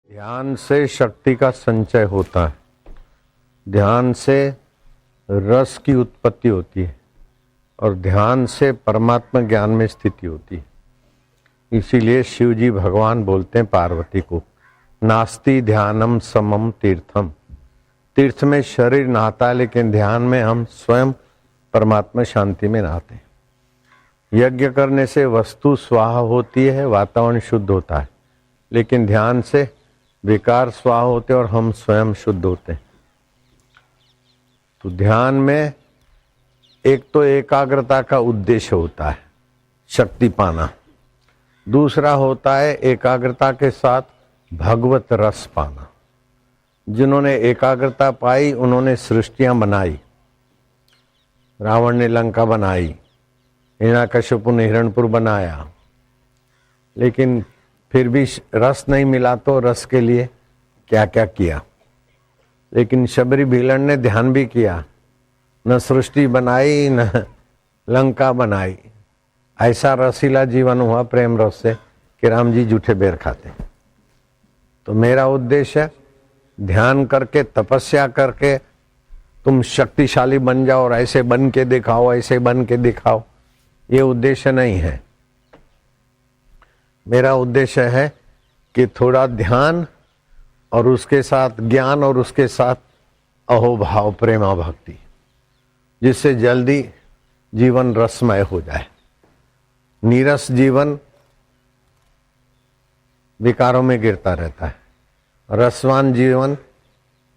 ध्यान से शक्ति का संचय होता है। ध्यान से रस की उत्पत्ति होती है और ध्यान से परमात्मा ज्ञान में स्थिति होती है। इसीलिए शिव जी भगवान बोलते हैं पार्वती को, नास्ति ध्यानम समम तीर्थम। तीर्थ में शरीर नहाता है, लेकिन ध्यान में हम स्वयं परमात्मा शांति में नहाते हैं। यज्ञ करने से वस्तु स्वाहा होती है, वातावरण शुद्ध होता है, लेकिन ध्यान से विकार स्वाहा होते और हम स्वयं शुद्ध होते हैं। तो ध्यान में एक तो एकाग्रता का उद्देश्य होता है, शक्ति पाना। दूसरा होता है एकाग्रता के साथ भगवत रस पाना। जिन्होंने एकाग्रता पाई उन्होंने सृष्टियां बनाई। रावण ने लंका बनाई, हिरण्यकश्यप ने हिरणपुर बनाया, लेकिन फिर भी रस नहीं मिला तो रस के लिए क्या क्या किया। लेकिन शबरी भीलन ने ध्यान भी किया, न सृष्टि बनाई न लंका बनाई। ऐसा रसीला जीवन हुआ प्रेम रस से कि राम जी जूठे बेर खाते। तो मेरा उद्देश्य ध्यान करके तपस्या करके तुम शक्तिशाली बन जाओ और ऐसे बन के दिखाओ, ऐसे बन के दिखाओ, ये उद्देश्य नहीं है। मेरा उद्देश्य है कि थोड़ा ध्यान और उसके साथ ज्ञान और उसके साथ अहोभाव प्रेमा भक्ति, जिससे जल्दी जीवन रसमय हो जाए। नीरस जीवन विकारों में गिरता रहता है, रसवान जीवन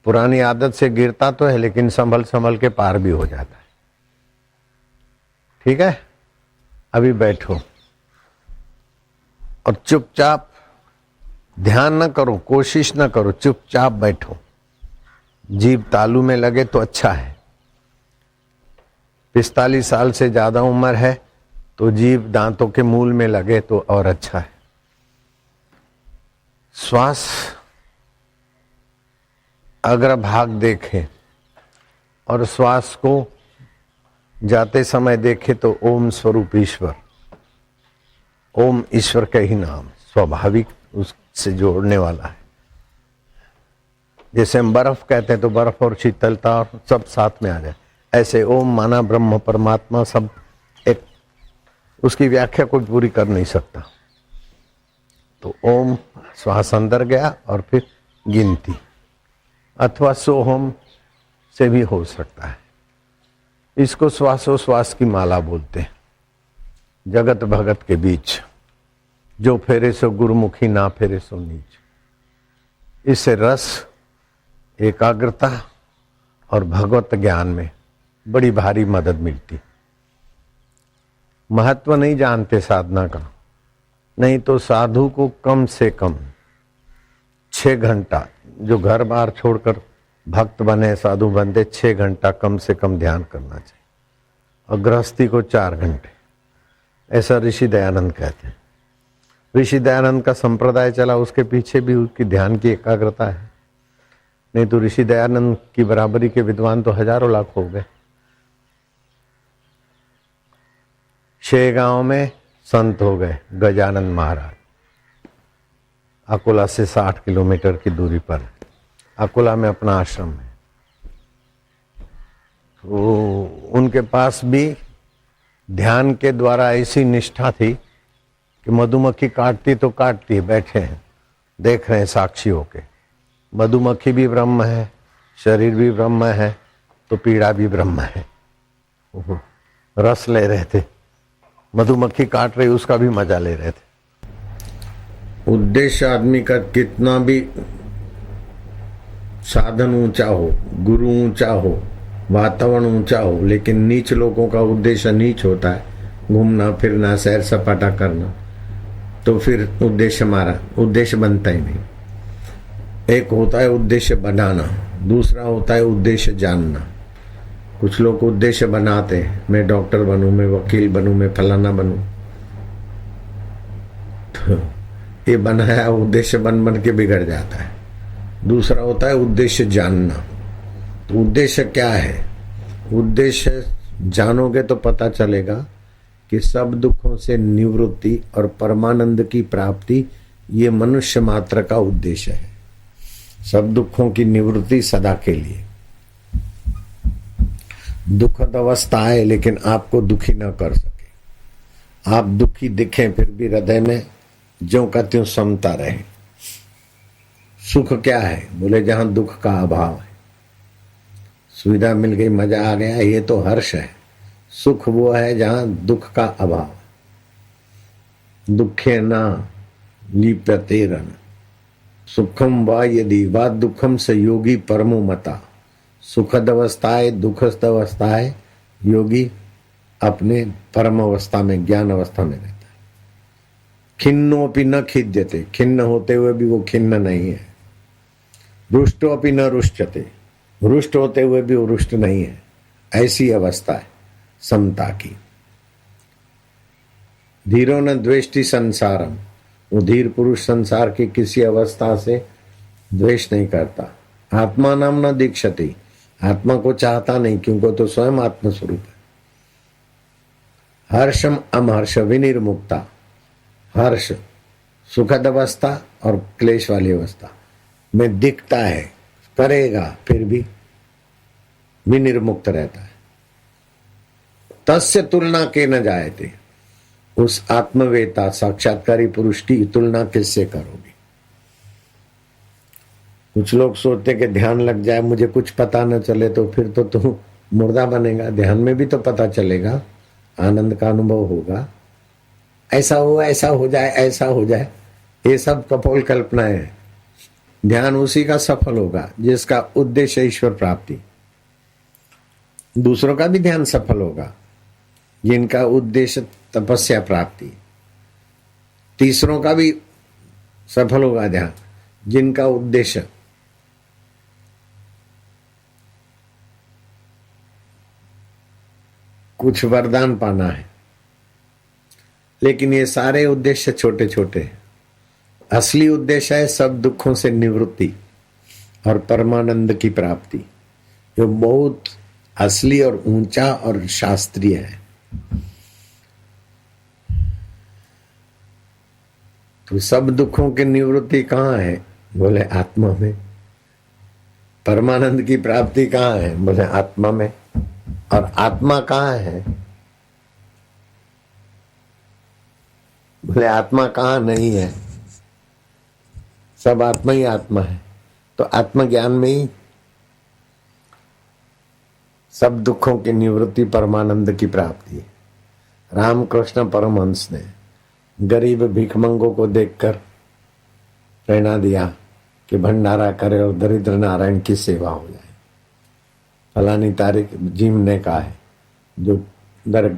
पुरानी आदत से गिरता तो है, लेकिन संभल संभल के पार भी हो जाता है। ठीक है, अभी बैठो और चुपचाप ध्यान न करो, कोशिश न करो, चुपचाप बैठो। जीभ तालू में लगे तो अच्छा है। 45 साल से ज्यादा उम्र है तो जीभ दांतों के मूल में लगे तो और अच्छा है। श्वास अग्रभाग देखें और श्वास को जाते समय देखे तो ओम स्वरूप ईश्वर, ओम ईश्वर का ही नाम स्वाभाविक उससे जोड़ने वाला है। जैसे हम बर्फ कहते हैं तो बर्फ और शीतलता और सब साथ में आ जाए, ऐसे ओम माना ब्रह्म परमात्मा सब एक, उसकी व्याख्या कोई पूरी कर नहीं सकता। तो ओम श्वास अंदर गया और फिर गिनती, अथवा सोहम से भी हो सकता है। इसको श्वासोश्वास की माला बोलते हैं। जगत भगत के बीच जो फेरे सो गुरुमुखी, ना फेरे सो नीच। इससे रस, एकाग्रता और भगवत ज्ञान में बड़ी भारी मदद मिलती। महत्व नहीं जानते साधना का, नहीं तो साधु को कम से कम 6 घंटा, जो घर बार छोड़कर भक्त बने साधु बनते, 6 घंटा कम से कम ध्यान करना चाहिए, और गृहस्थी को 4 घंटे। ऐसा ऋषि दयानंद कहते हैं। ऋषि दयानंद का संप्रदाय चला, उसके पीछे भी उसकी ध्यान की एकाग्रता है। नहीं तो ऋषि दयानंद की बराबरी के विद्वान तो हजारों लाख हो गए। शेगांव में संत हो गए गजानंद महाराज, अकोला से 60 किलोमीटर की दूरी पर। अकोला में अपना आश्रम है। तो उनके पास भी ध्यान के द्वारा ऐसी निष्ठा थी कि मधुमक्खी काटती तो काटती है, बैठे हैं देख रहे हैं साक्षी होके। मधुमक्खी भी ब्रह्म है, शरीर भी ब्रह्म है, तो पीड़ा भी ब्रह्म है। रस ले रहे थे, मधुमक्खी काट रही उसका भी मजा ले रहे थे। उद्देश्य आदमी का कितना भी साधन ऊंचा हो, गुरु ऊंचा हो, वातावरण ऊंचा हो, लेकिन नीच लोगों का उद्देश्य नीच होता है, घूमना फिरना, सैर सपाटा करना, तो फिर उद्देश्य हमारा उद्देश्य बनता ही नहीं। एक होता है उद्देश्य बनाना, दूसरा होता है उद्देश्य जानना। कुछ लोग उद्देश्य बनाते हैं, मैं डॉक्टर बनूं, मैं वकील बनूं, मैं फलाना बनूं। तो ये बनाया उद्देश्य बन बन के बिगड़ जाता है। दूसरा होता है उद्देश्य जानना। तो उद्देश्य क्या है? उद्देश्य जानोगे तो पता चलेगा कि सब दुखों से निवृत्ति और परमानंद की प्राप्ति, ये मनुष्य मात्र का उद्देश्य है। सब दुखों की निवृत्ति सदा के लिए। दुखद अवस्था है लेकिन आपको दुखी न कर सके। आप दुखी दिखें फिर भी हृदय में ज्यों का त्यों समता रहे। सुख क्या है? बोले जहां दुख का अभाव है। सुविधा मिल गई, मजा आ गया, ये तो हर्ष है। सुख वो है जहां दुख का अभाव है। दुखे न लिप्यतेरन सुखम व यदि वा दुखम स योगी परमो मता। सुखद अवस्था है, दुखद अवस्था है, योगी अपने परम अवस्था में, ज्ञान अवस्था में रहता है। खिन्नोपि न खिद्यते, खिन्न होते हुए भी वो खिन्न नहीं है। रुष्टोपि न रुष्यते, रुष्ट होते हुए भी वो रुष्ट नहीं है। ऐसी अवस्था है समता की। धीरो न द्वेष्टि संसारम, वो धीर पुरुष संसार की किसी अवस्था से द्वेष नहीं करता। आत्मा नाम न दीक्षति, आत्मा को चाहता नहीं क्योंकि तो स्वयं आत्म स्वरूप है। हर्षम अमहर्ष विनिर्मुक्ता, हर्ष सुखद अवस्था और क्लेश वाली अवस्था में दिखता है, करेगा फिर भी विनिर्मुक्त रहता है। तस्य तुलना के न जायते, उस आत्मवेता साक्षात्कारी पुरुष की तुलना किससे करोगे? कुछ लोग सोचते कि ध्यान लग जाए, मुझे कुछ पता न चले तो फिर तो तू मुर्दा बनेगा। ध्यान में भी तो पता चलेगा, आनंद का अनुभव होगा। ऐसा हो जाए, ऐसा हो जाए, ये सब कपोल कल्पनाएं हैं। ध्यान उसी का सफल होगा जिसका उद्देश्य ईश्वर प्राप्ति। दूसरों का भी ध्यान सफल होगा जिनका उद्देश्य तपस्या प्राप्ति। तीसरों का भी सफल होगा ध्यान जिनका उद्देश्य कुछ वरदान पाना है। लेकिन ये सारे उद्देश्य छोटे छोटे हैं। असली उद्देश्य है सब दुखों से निवृत्ति और परमानंद की प्राप्ति, जो बहुत असली और ऊंचा और शास्त्रीय है। तो सब दुखों की निवृत्ति कहाँ है? बोले आत्मा में। परमानंद की प्राप्ति कहाँ है? बोले आत्मा में। और आत्मा कहाँ है? बोले आत्मा कहाँ नहीं है? सब आत्मा ही आत्मा है। तो आत्मज्ञान में ही सब दुखों की निवृत्ति, परमानंद की प्राप्ति है। रामकृष्ण परमहंस ने गरीब भिखमंगों को देखकर प्रेरणा दिया कि भंडारा करे और दरिद्र नारायण की सेवा हो जाए। फलानी तारीख जिम ने कहा है, जो दर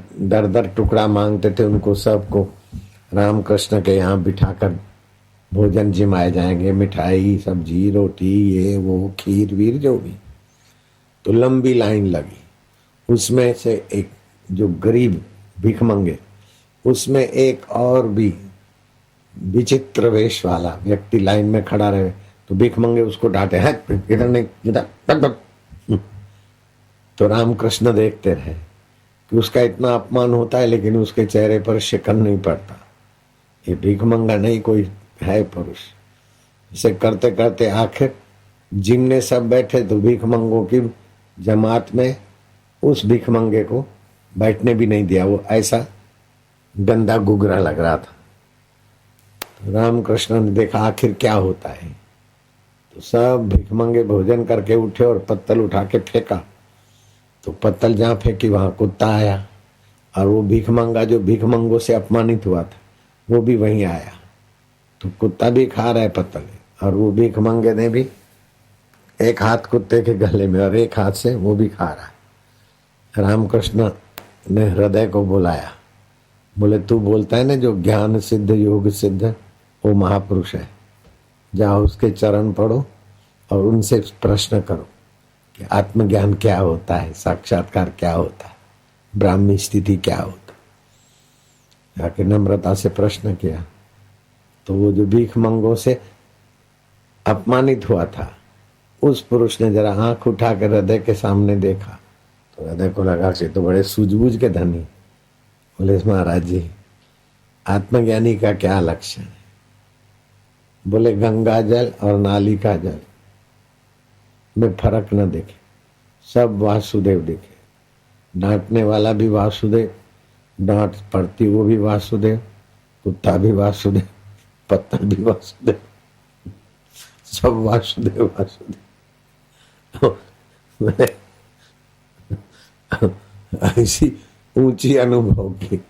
दर टुकड़ा मांगते थे उनको सबको रामकृष्ण के यहाँ बिठाकर भोजन जिमाए जाएंगे, मिठाई, सब्जी, रोटी, ये वो, खीर वीर जो भी। तो लंबी लाइन लगी। उसमें से एक जो गरीब भिखमंगे, उसमें एक और भी विचित्र वेश वाला व्यक्ति लाइन में खड़ा रहे। तो भिखमंगे उसको डांटे, है इधर नहीं, इधर। तो रामकृष्ण देखते रहे कि उसका इतना अपमान होता है लेकिन उसके चेहरे पर शिकन नहीं पड़ता। ये भिखमंगा नहीं, कोई है पुरुष। इसे करते करते आखिर जिमने सब बैठे तो भिखमंगों की जमात में उस भिखमंगे को बैठने भी नहीं दिया। वो ऐसा गंदा गुगरा लग रहा था। तो रामकृष्ण ने देखा आखिर क्या होता है। तो सब भिखमंगे भोजन करके उठे और पत्तल उठा के फेंका। तो पत्तल जहाँ फेंकी वहां कुत्ता आया और वो भिखमंगा जो भिखमंगों से अपमानित हुआ था वो भी वहीं आया। तो कुत्ता भी खा रहा है पत्तल और वो भिखमंगे ने भी एक हाथ कुत्ते के गले में और एक हाथ से वो भी खा रहा है। रामकृष्ण ने हृदय को बुलाया, बोले तू बोलता है ना जो ज्ञान सिद्ध योग सिद्ध वो महापुरुष है, जाओ उसके चरण पढ़ो और उनसे प्रश्न करो कि आत्मज्ञान क्या होता है, साक्षात्कार क्या होता है, ब्राह्मी स्थिति क्या होता है। जाके नम्रता से प्रश्न किया। तो वो जो भीख मंगों से अपमानित हुआ था उस पुरुष ने जरा आंख उठा कर हृदय के सामने देखा। तो हृदय को लगा कि तो बड़े सूझबूझ के धनी। बोले महाराज जी आत्मज्ञानी का क्या लक्षण है? बोले गंगा जल और नाली का जल में फर्क न देखे, सब वासुदेव दिखे। डांटने वाला भी वासुदेव, डांट पड़ती वो भी वासुदेव, कुत्ता भी वासुदेव, पत्थर भी वासुदेव, सब वासुदेव वासुदेव। ऐसी ऊंची अनुभव की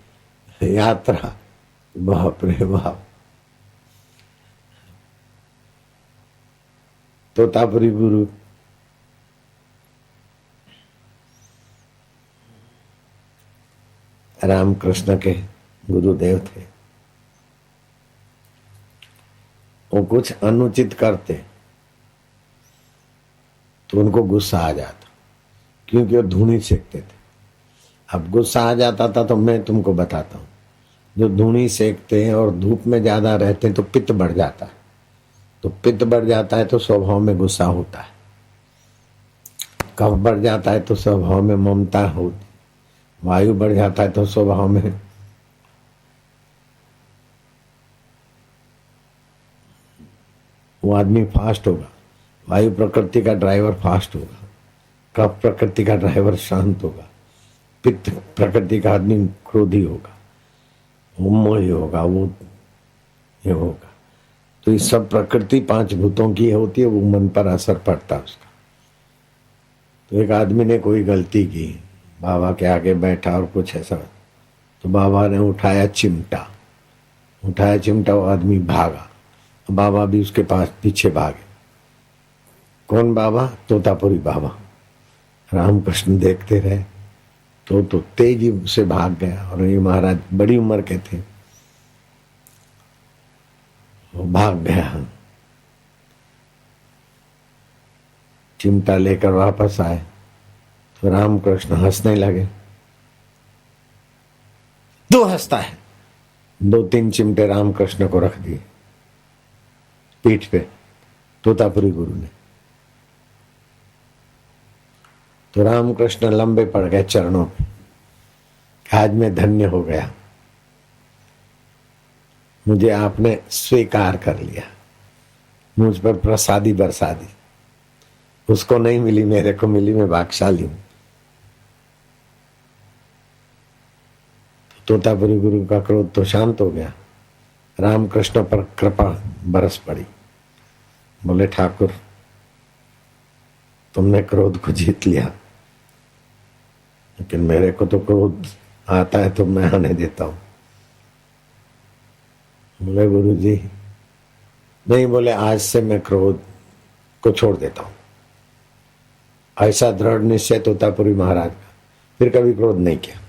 यात्रा, बाप रे बाप। तोतापुरी गुरु रामकृष्ण के गुरुदेव थे। वो कुछ अनुचित करते तो उनको गुस्सा आ जाता, क्योंकि वो धूनी सेकते थे। अब गुस्सा आ जाता था तो मैं तुमको बताता हूँ, जो धूनी सेकते हैं और धूप में ज्यादा रहते हैं तो पित्त बढ़ जाता है, तो पित्त बढ़ जाता है तो स्वभाव में गुस्सा होता है, कफ बढ़ जाता है तो स्वभाव में ममता होती, वायु बढ़ जाता है तो स्वभाव में वो आदमी फास्ट होगा। वायु प्रकृति का ड्राइवर फास्ट होगा, कफ प्रकृति का ड्राइवर शांत होगा, पित्त प्रकृति का आदमी क्रोधी होगा, वो मोही होगा, वो ये होगा। तो ये सब प्रकृति पांच भूतों की होती है, वो मन पर असर पड़ता है उसका। तो एक आदमी ने कोई गलती की, बाबा के आगे बैठा और कुछ ऐसा, तो बाबा ने उठाया चिमटा, वो आदमी भागा, बाबा भी उसके पास पीछे भागे। कौन बाबा? तोतापुरी बाबा। रामकृष्ण देखते रहे तो तेजी से भाग गया, और ये महाराज बड़ी उम्र के थे, वो भाग गया। चिमटा लेकर वापस आए तो रामकृष्ण हंसने लगे। तू हंसता है? 2-3 चिमटे रामकृष्ण को रख दिए पीठ पे तोतापुरी गुरु ने। तो रामकृष्ण लंबे पड़ गए चरणों पे, आज मैं धन्य हो गया, मुझे आपने स्वीकार कर लिया, मुझ पर प्रसादी बरसा दी, उसको नहीं मिली मेरे को मिली, मैं भाग्यशाली हूं। तोतापुरी गुरु का क्रोध तो शांत हो गया, रामकृष्ण पर कृपा बरस पड़ी। बोले ठाकुर तुमने क्रोध को जीत लिया, लेकिन मेरे को तो क्रोध आता है तो मैं आने देता हूं। बोले गुरु जी नहीं, बोले आज से मैं क्रोध को छोड़ देता हूं। ऐसा दृढ़ निश्चय तोतापुरी महाराज का, फिर कभी क्रोध नहीं किया।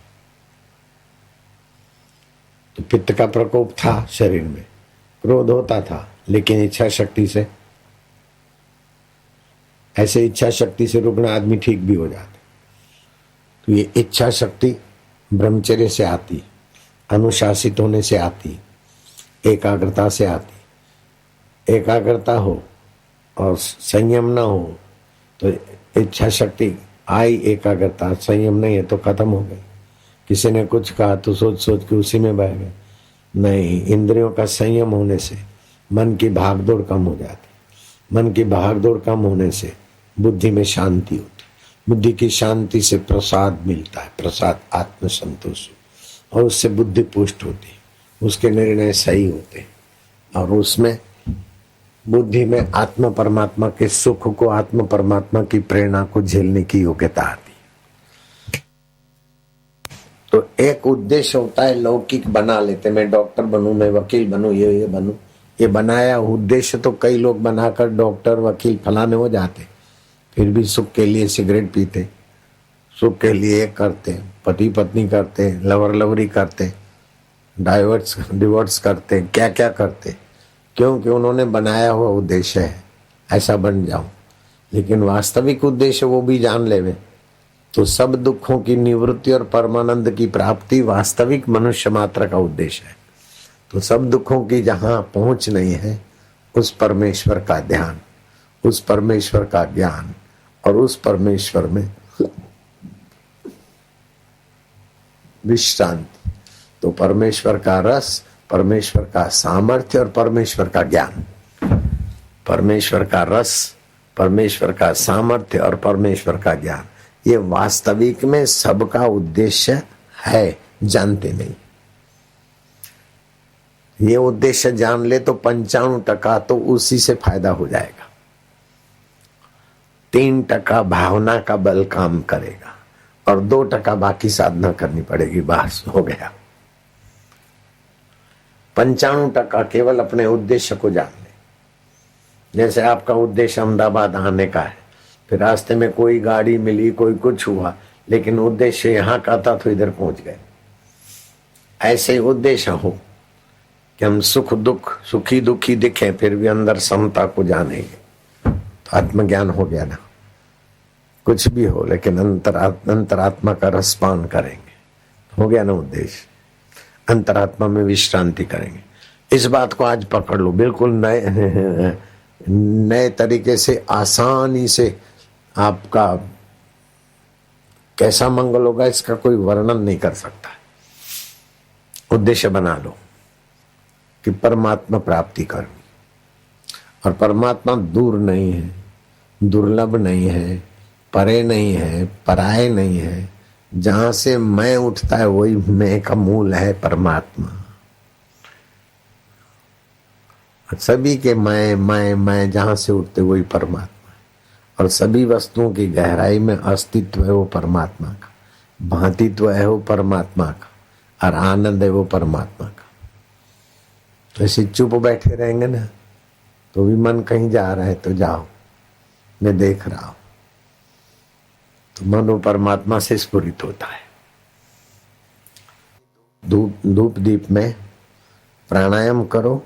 तो पित्त का प्रकोप था शरीर में, क्रोध होता था, लेकिन इच्छा शक्ति से, ऐसे इच्छा शक्ति से रुग्ण आदमी ठीक भी हो जाता। तो ये इच्छा शक्ति ब्रह्मचर्य से आती, अनुशासित होने से आती, एकाग्रता से आती। एकाग्रता हो और संयम ना हो तो इच्छा शक्ति आई, एकाग्रता, संयम नहीं है तो खत्म हो गई। किसी ने कुछ कहा तो सोच सोच के उसी में बह गए। नहीं, इंद्रियों का संयम होने से मन की भागदौड़ कम हो जाती, मन की भागदौड़ कम होने से बुद्धि में शांति होती, बुद्धि की शांति से प्रसाद मिलता है, प्रसाद आत्म संतोष, और उससे बुद्धि पुष्ट होती, उसके निर्णय सही होते, और उसमें बुद्धि में आत्म परमात्मा के सुख को, आत्म परमात्मा की प्रेरणा को झेलने की योग्यता आती। तो एक उद्देश्य होता है लौकिक बना लेते, मैं डॉक्टर बनूं, मैं वकील बनूं, ये बनूं, ये बनाया उद्देश्य तो कई लोग बनाकर डॉक्टर वकील फलाने हो जाते, फिर भी सुख के लिए सिगरेट पीते, सुख के लिए करते, पति पत्नी करते, लवर लवरी करते, डिवोर्स करते, क्या क्या करते, क्योंकि उन्होंने बनाया हुआ उद्देश्य है ऐसा बन जाऊं। लेकिन वास्तविक उद्देश्य वो भी जान लेवे तो सब दुखों की निवृत्ति और परमानंद की प्राप्ति वास्तविक मनुष्य मात्र का उद्देश्य है। तो सब दुखों की जहां पहुंच नहीं है, उस परमेश्वर का ध्यान, उस परमेश्वर का ज्ञान, और उस परमेश्वर में विश्रांति। तो परमेश्वर का रस, परमेश्वर का सामर्थ्य और परमेश्वर का ज्ञान। परमेश्वर का रस परमेश्वर का सामर्थ्य और परमेश्वर का ज्ञान, ये वास्तविक में सबका उद्देश्य है, जानते नहीं। ये उद्देश्य जान ले तो 95% तो उसी से फायदा हो जाएगा। 3% भावना का बल काम करेगा और 2% बाकी साधना करनी पड़ेगी। बस हो गया। 95% केवल अपने उद्देश्य को जान ले। जैसे आपका उद्देश्य अहमदाबाद आने का है, फिर रास्ते में कोई गाड़ी मिली, कोई कुछ हुआ, लेकिन उद्देश्य यहाँ का था तो इधर पहुंच गए। ऐसे ही उद्देश्य हो कि हम सुख दुख, सुखी दुखी दिखे, फिर भी अंदर समता को जानेंगे, तो आत्मज्ञान हो गया ना। कुछ भी हो लेकिन अंतरात्मा का रसपान करेंगे, हो गया ना उद्देश्य। अंतरात्मा में विश्रांति करेंगे। इस बात को आज पकड़ लो, बिल्कुल नए तरीके से, आसानी से। आपका कैसा मंगल होगा इसका कोई वर्णन नहीं कर सकता। उद्देश्य बना लो कि परमात्मा प्राप्ति करनी, और परमात्मा दूर नहीं है, दुर्लभ नहीं है, परे नहीं है, पराये नहीं है। जहां से मैं उठता है वही मैं का मूल है परमात्मा। सभी के मैं जहां से उठते वही परमात्मा है, और सभी वस्तुओं की गहराई में अस्तित्व है वो परमात्मा का, भांतित्व है वो परमात्मा का, और आनंद है वो परमात्मा का। तो ऐसे चुप बैठे रहेंगे ना तो भी मन कहीं जा रहा है तो जाओ, मैं देख रहा हूं, तो मन वो परमात्मा से स्फुरित होता है। धूप दीप में प्राणायाम करो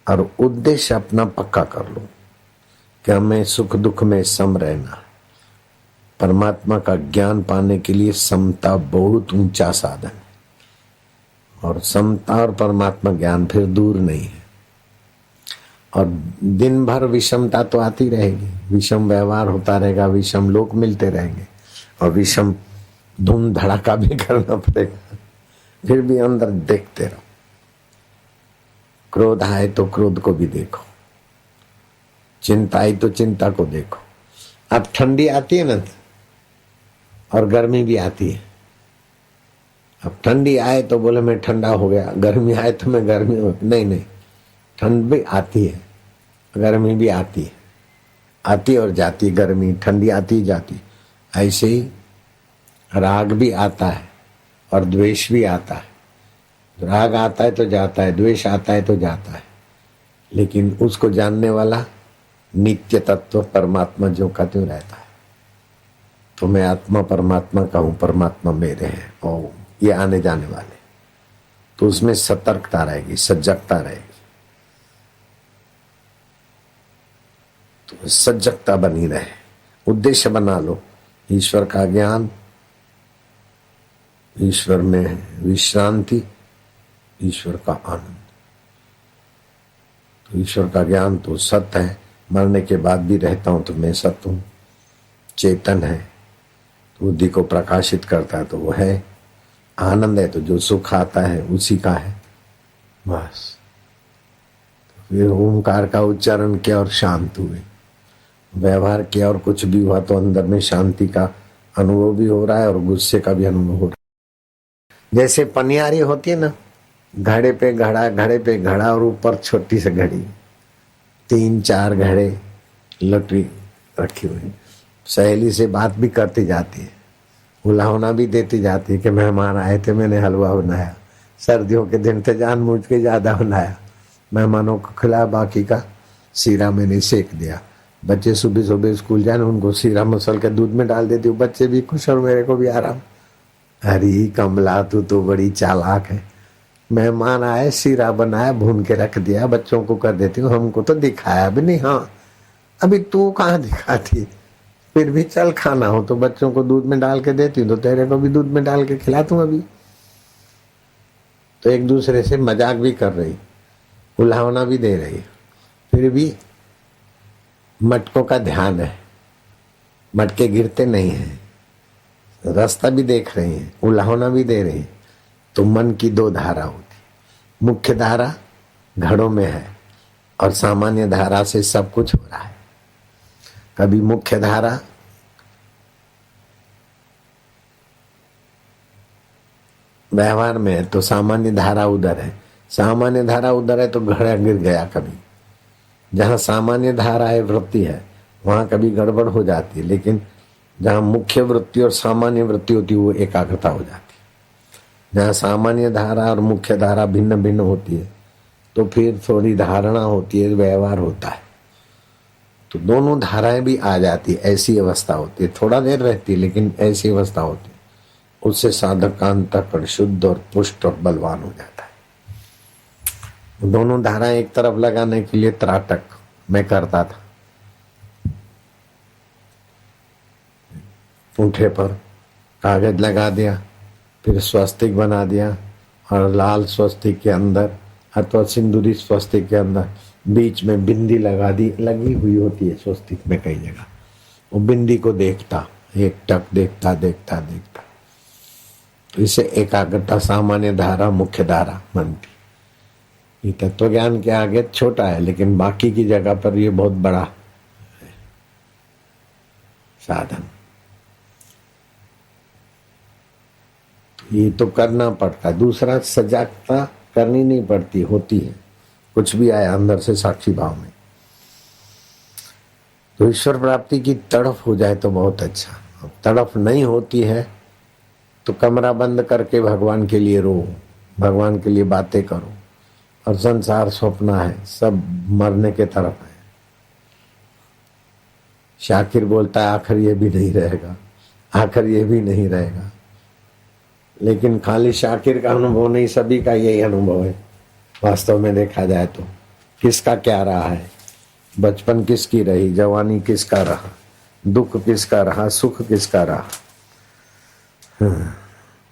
और उद्देश्य अपना पक्का कर लो कि हमें सुख दुख में सम रहना। परमात्मा का ज्ञान पाने के लिए समता बहुत ऊंचा साधन है, और समता और परमात्मा ज्ञान फिर दूर नहीं है। और दिन भर विषमता तो आती रहेगी, विषम व्यवहार होता रहेगा, विषम लोग मिलते रहेंगे, और विषम धूम धड़ाका भी करना पड़ेगा। फिर भी अंदर देखते रहो। क्रोध आए तो क्रोध को भी देखो, चिंता आई तो चिंता को देखो। अब ठंडी आती है ना और गर्मी भी आती है। अब ठंडी आए तो बोले मैं ठंडा हो गया, गर्मी आए तो मैं गर्मी हो, नहीं, ठंड भी आती है, गर्मी भी आती है, आती और जाती। गर्मी ठंडी आती जाती। ऐसे ही राग भी आता है और द्वेष भी आता है। राग आता है तो जाता है, द्वेष आता है तो जाता है, लेकिन उसको जानने वाला नित्य तत्व परमात्मा जो का त्यों रहता है। तो मैं आत्मा परमात्मा का हूं, परमात्मा मेरे हैं, और ये आने जाने वाले, तो उसमें सतर्कता रहेगी, सजगता रहेगी। तो सजगता बनी रहे, उद्देश्य बना लो ईश्वर का ज्ञान, ईश्वर में विश्रांति, ईश्वर का आनंद। तो ईश्वर का ज्ञान तो सत्य है, मरने के बाद भी रहता हूं तो मैं सत्य हूं, चेतन है, तो बुद्धि को प्रकाशित करता है तो वो है। आनंद है तो जो सुख आता है उसी का है, बस। तो फिर ओंकार का उच्चारण किया और शांत हुए, व्यवहार किया और कुछ भी हुआ तो अंदर में शांति का अनुभव भी हो रहा है और गुस्से का भी अनुभव हो रहा है। जैसे पनियारी होती है ना, घड़े पे घड़ा, घड़े पे घड़ा, और ऊपर छोटी सी घड़ी, 3-4 घड़े लकड़ी रखी हुई। सहेली से बात भी करती जाती है, उलाहना भी देती जाती है कि मेहमान आए थे, मैंने हलवा बनाया, सर्दियों के दिन थे जानबूझ के ज्यादा बनाया, मेहमानों को खिलाया, बाकी का सीरा मैंने सेक दिया। बच्चे सुबह सुबह स्कूल जाए, उनको सीरा मसल के दूध में डाल देती हूँ, बच्चे भी खुश और मेरे को भी आराम। अरे कमला तू तो बड़ी चालाक है, मेहमान आए, सीरा बनाया, भून के रख दिया, बच्चों को कर देती हूँ, हमको तो दिखाया भी नहीं। हाँ अभी तू कहाँ दिखाती, फिर भी चल खाना हो तो बच्चों को दूध में डाल के देती हूँ, तो तेरे को भी दूध में डाल के खिलाता हूँ अभी। तो एक दूसरे से मजाक भी कर रही, उलाहना भी दे रही, फिर भी मटकों का ध्यान है, मटके गिरते नहीं हैं, रास्ता भी देख रही है, उलाहना भी दे रही। तो मन की 2 धारा होती, मुख्य धारा घड़ों में है और सामान्य धारा से सब कुछ हो रहा है। कभी मुख्य धारा, व्यवहार में है तो सामान्य धारा उधर है, सामान्य धारा उधर है तो घड़ा गिर गया। कभी जहाँ सामान्य धारा है, वृत्ति है, वहां कभी गड़बड़ हो जाती है, लेकिन जहाँ मुख्य वृत्ति और सामान्य वृत्ति होती है वो एकाग्रता हो जाती है। जहाँ सामान्य धारा और मुख्य धारा भिन्न भिन्न होती है तो फिर थोड़ी धारणा होती है, व्यवहार होता है, तो दोनों धाराएं भी आ जाती है। ऐसी अवस्था होती है, थोड़ा देर रहती है लेकिन ऐसी अवस्था होती है, उससे साधक का अंतःकरण शुद्ध और पुष्ट और बलवान हो जाता है। दोनों धाराएं एक तरफ लगाने के लिए त्राटक मैं करता था। अंगूठे पर कागज लगा दिया, फिर स्वस्तिक बना दिया और लाल स्वस्तिक के अंदर अथवा सिंदूरी स्वस्तिक के अंदर बीच में बिंदी लगा दी, लगी हुई होती है स्वस्तिक में कई जगह। वो बिंदी को देखता, एक टक देखता देखता देखता, तो इसे एकाग्रता सामान्य धारा मुख्य धारा बनती। ये तत्व ज्ञान के आगे छोटा है, लेकिन बाकी की जगह पर ये बहुत बड़ा है साधन। ये तो करना पड़ता है, दूसरा सजागता करनी नहीं पड़ती, होती है। कुछ भी आया अंदर से साक्षी भाव में, तो ईश्वर प्राप्ति की तड़फ हो जाए तो बहुत अच्छा। तड़फ नहीं होती है तो कमरा बंद करके भगवान के लिए रो, भगवान के लिए बातें करो, और संसार स्वप्न है, सब मरने के तरफ है। शाकिर बोलता है आखिर ये भी नहीं रहेगा, आखिर ये भी नहीं रहेगा, लेकिन खाली शाकिर का अनुभव नहीं, सभी का यही अनुभव है। वास्तव में देखा जाए तो किसका क्या रहा है, बचपन किसकी रही, जवानी किसका रहा, दुख किसका रहा, सुख किसका रहा।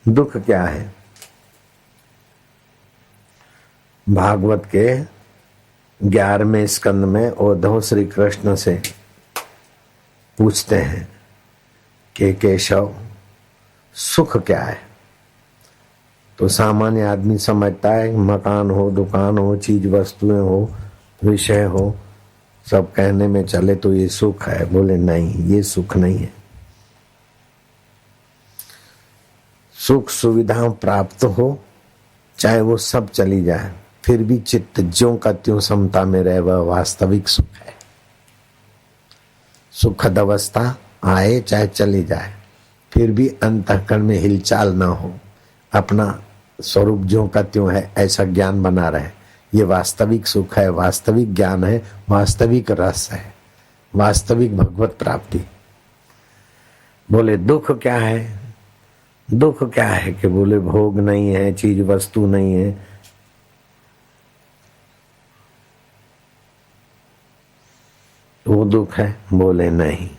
दुख क्या है? भागवत के 11वें स्कंद में उद्धव श्री कृष्ण से पूछते हैं कि केशव सुख क्या है? तो सामान्य आदमी समझता है मकान हो, दुकान हो, चीज वस्तुएं हो, विषय हो, सब कहने में चले तो ये सुख है। बोले नहीं, ये सुख नहीं है। सुख सुविधाएं प्राप्त हो, चाहे वो सब चली जाए, फिर भी चित्त ज्यों का त्यों समता में रहे, वह वास्तविक सुख है। सुखद अवस्था आए चाहे चली जाए, फिर भी अंतःकरण में हिलचाल ना हो, अपना स्वरूप ज्यों का त्यों है ऐसा ज्ञान बना रहे, ये वास्तविक सुख है, वास्तविक ज्ञान है, वास्तविक रस है, वास्तविक भगवत प्राप्ति। बोले दुख क्या है? दुख क्या है कि बोले भोग नहीं है, चीज वस्तु नहीं है। वो दुख है? बोले नहीं।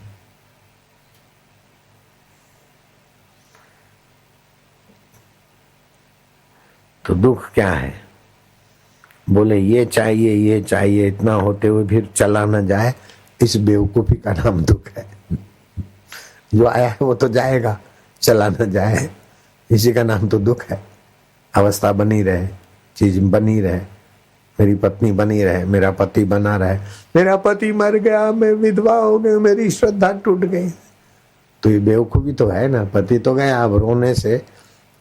तो दुख क्या है? बोले ये चाहिए, ये चाहिए, इतना होते हुए फिर चला न जाए, इस बेवकूफी का नाम दुख है। जो आया है वो तो जाएगा, चला न जाए, इसी का नाम तो दुख है। अवस्था बनी रहे, चीज बनी रहे, मेरी पत्नी बनी रहे, मेरा पति बना रहे, मेरा पति मर गया, मैं विधवा हो गई, मेरी श्रद्धा टूट गई, तो ये बेवकूफी तो है ना। पति तो गया, अब रोने से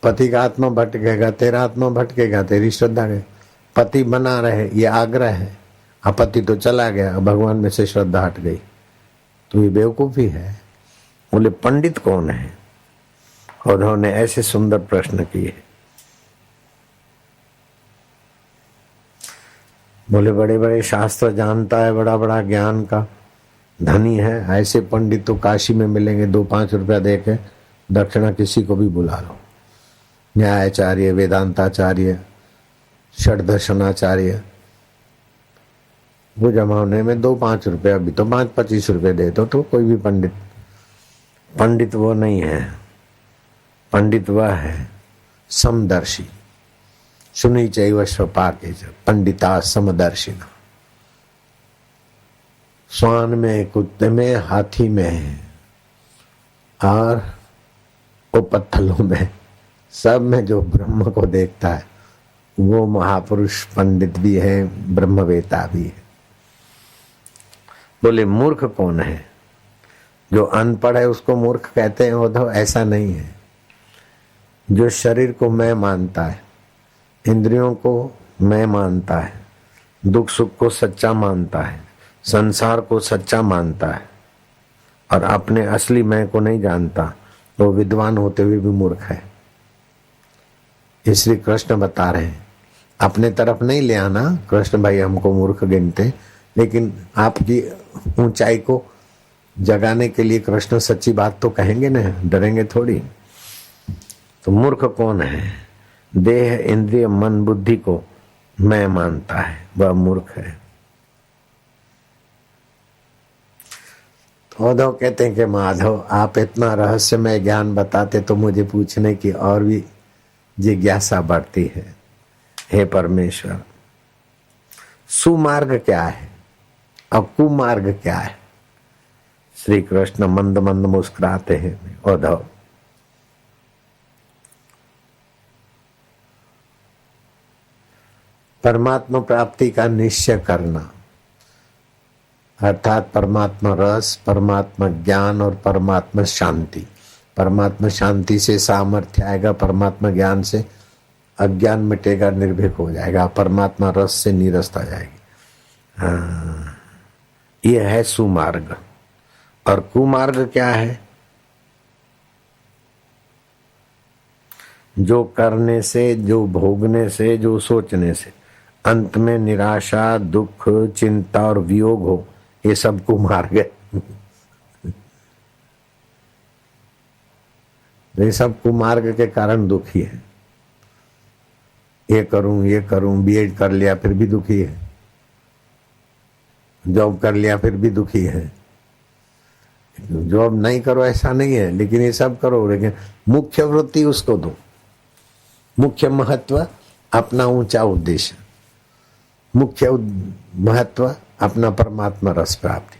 पति का आत्मा भटकेगा, तेरा आत्मा भटकेगा, तेरी श्रद्धा गई। पति बना रहे ये आग्रह है, अब पति तो चला गया, भगवान में से श्रद्धा हट गई, तो ये बेवकूफी है। बोले पंडित कौन है? और उन्होंने ऐसे सुंदर प्रश्न किए। बोले बड़े बड़े शास्त्र जानता है, बड़ा बड़ा ज्ञान का धनी है, ऐसे पंडित तो काशी में मिलेंगे। 2-5 रुपया देके दक्षिणा किसी को भी बुला लो, न्यायाचार्य, वेदांताचार्य, षड्दर्शनाचार्य, वो जमाने में 2-5 रुपया, अभी तो 5-25 रुपये दे दो तो कोई भी पंडित। पंडित वो नहीं है, पंडित वह है समदर्शी। सुनी चैव स्वपाके पंडिता समदर्शिना। स्वान में, कुत्ते में, हाथी में और वो पत्थलों में, सब में जो ब्रह्म को देखता है वो महापुरुष पंडित भी है, ब्रह्मवेता भी है। बोले मूर्ख कौन है? जो अनपढ़ है उसको मूर्ख कहते हैं उद्धव, ऐसा नहीं है। जो शरीर को मैं मानता है, इंद्रियों को मैं मानता है, दुख सुख को सच्चा मानता है, संसार को सच्चा मानता है और अपने असली मैं को नहीं जानता, तो विद्वान होते हुए भी मूर्ख है। इसलिए कृष्ण बता रहे हैं, अपने तरफ नहीं ले आना कृष्ण भाई हमको मूर्ख गिनते, लेकिन आपकी ऊंचाई को जगाने के लिए कृष्ण सच्ची बात तो कहेंगे ना, डरेंगे थोड़ी। तो मूर्ख कौन है? देह इंद्रिय मन बुद्धि को मैं मानता है, वह मूर्ख है। तो उद्धव कहते हैं कि माधव आप इतना रहस्यमय ज्ञान बताते तो मुझे पूछने की और भी जिज्ञासा बढ़ती है। हे परमेश्वर, सुमार्ग क्या है और कुमार्ग क्या है? श्री कृष्ण मंद मंद मुस्कुराते हैं। उद्धव, परमात्मा प्राप्ति का निश्चय करना अर्थात परमात्मा रस, परमात्मा ज्ञान और परमात्मा शांति। परमात्मा शांति से सामर्थ्य आएगा, परमात्मा ज्ञान से अज्ञान मिटेगा, निर्भीक हो जाएगा, परमात्मा रस से नीरसता जाएगी। यह है सुमार्ग। और कुमार्ग क्या है? जो करने से, जो भोगने से, जो सोचने से अंत में निराशा, दुख, चिंता और वियोग हो, ये सब कुमार्ग है। ये सब कुमार्ग के कारण दुखी है। ये करूं, बीएड कर लिया फिर भी दुखी है, जॉब कर लिया फिर भी दुखी है। जॉब नहीं करो ऐसा नहीं है, लेकिन ये सब करो, लेकिन मुख्य वृत्ति उसको दो, मुख्य महत्व अपना ऊंचा उद्देश्य, मुख्य महत्व अपना परमात्मा रस प्राप्ति।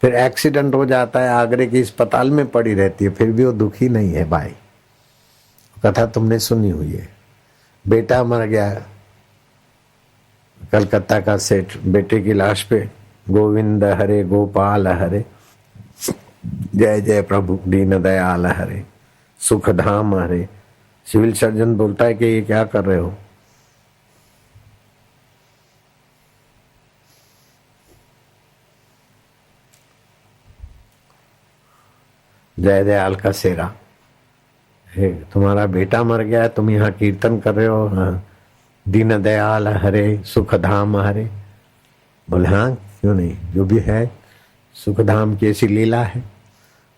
फिर एक्सीडेंट हो जाता है, आगरे के अस्पताल में पड़ी रहती है, फिर भी वो दुखी नहीं है। भाई कथा तुमने सुनी हुई है, बेटा मर गया, कलकत्ता का सेठ बेटे की लाश पे गोविंद हरे गोपाल हरे, जय जय प्रभु दीन दयाल हरे, सुख धाम हरे। सिविल सर्जन बोलता है कि ये क्या कर रहे हो? जय दयाल का सेरा, तुम्हारा बेटा मर गया, तुम यहाँ कीर्तन कर रहे हो, हाँ, दीन दयाल हरे सुख धाम हरे। बोले हाँ क्यों नहीं, जो भी है सुख धाम की ऐसी लीला है।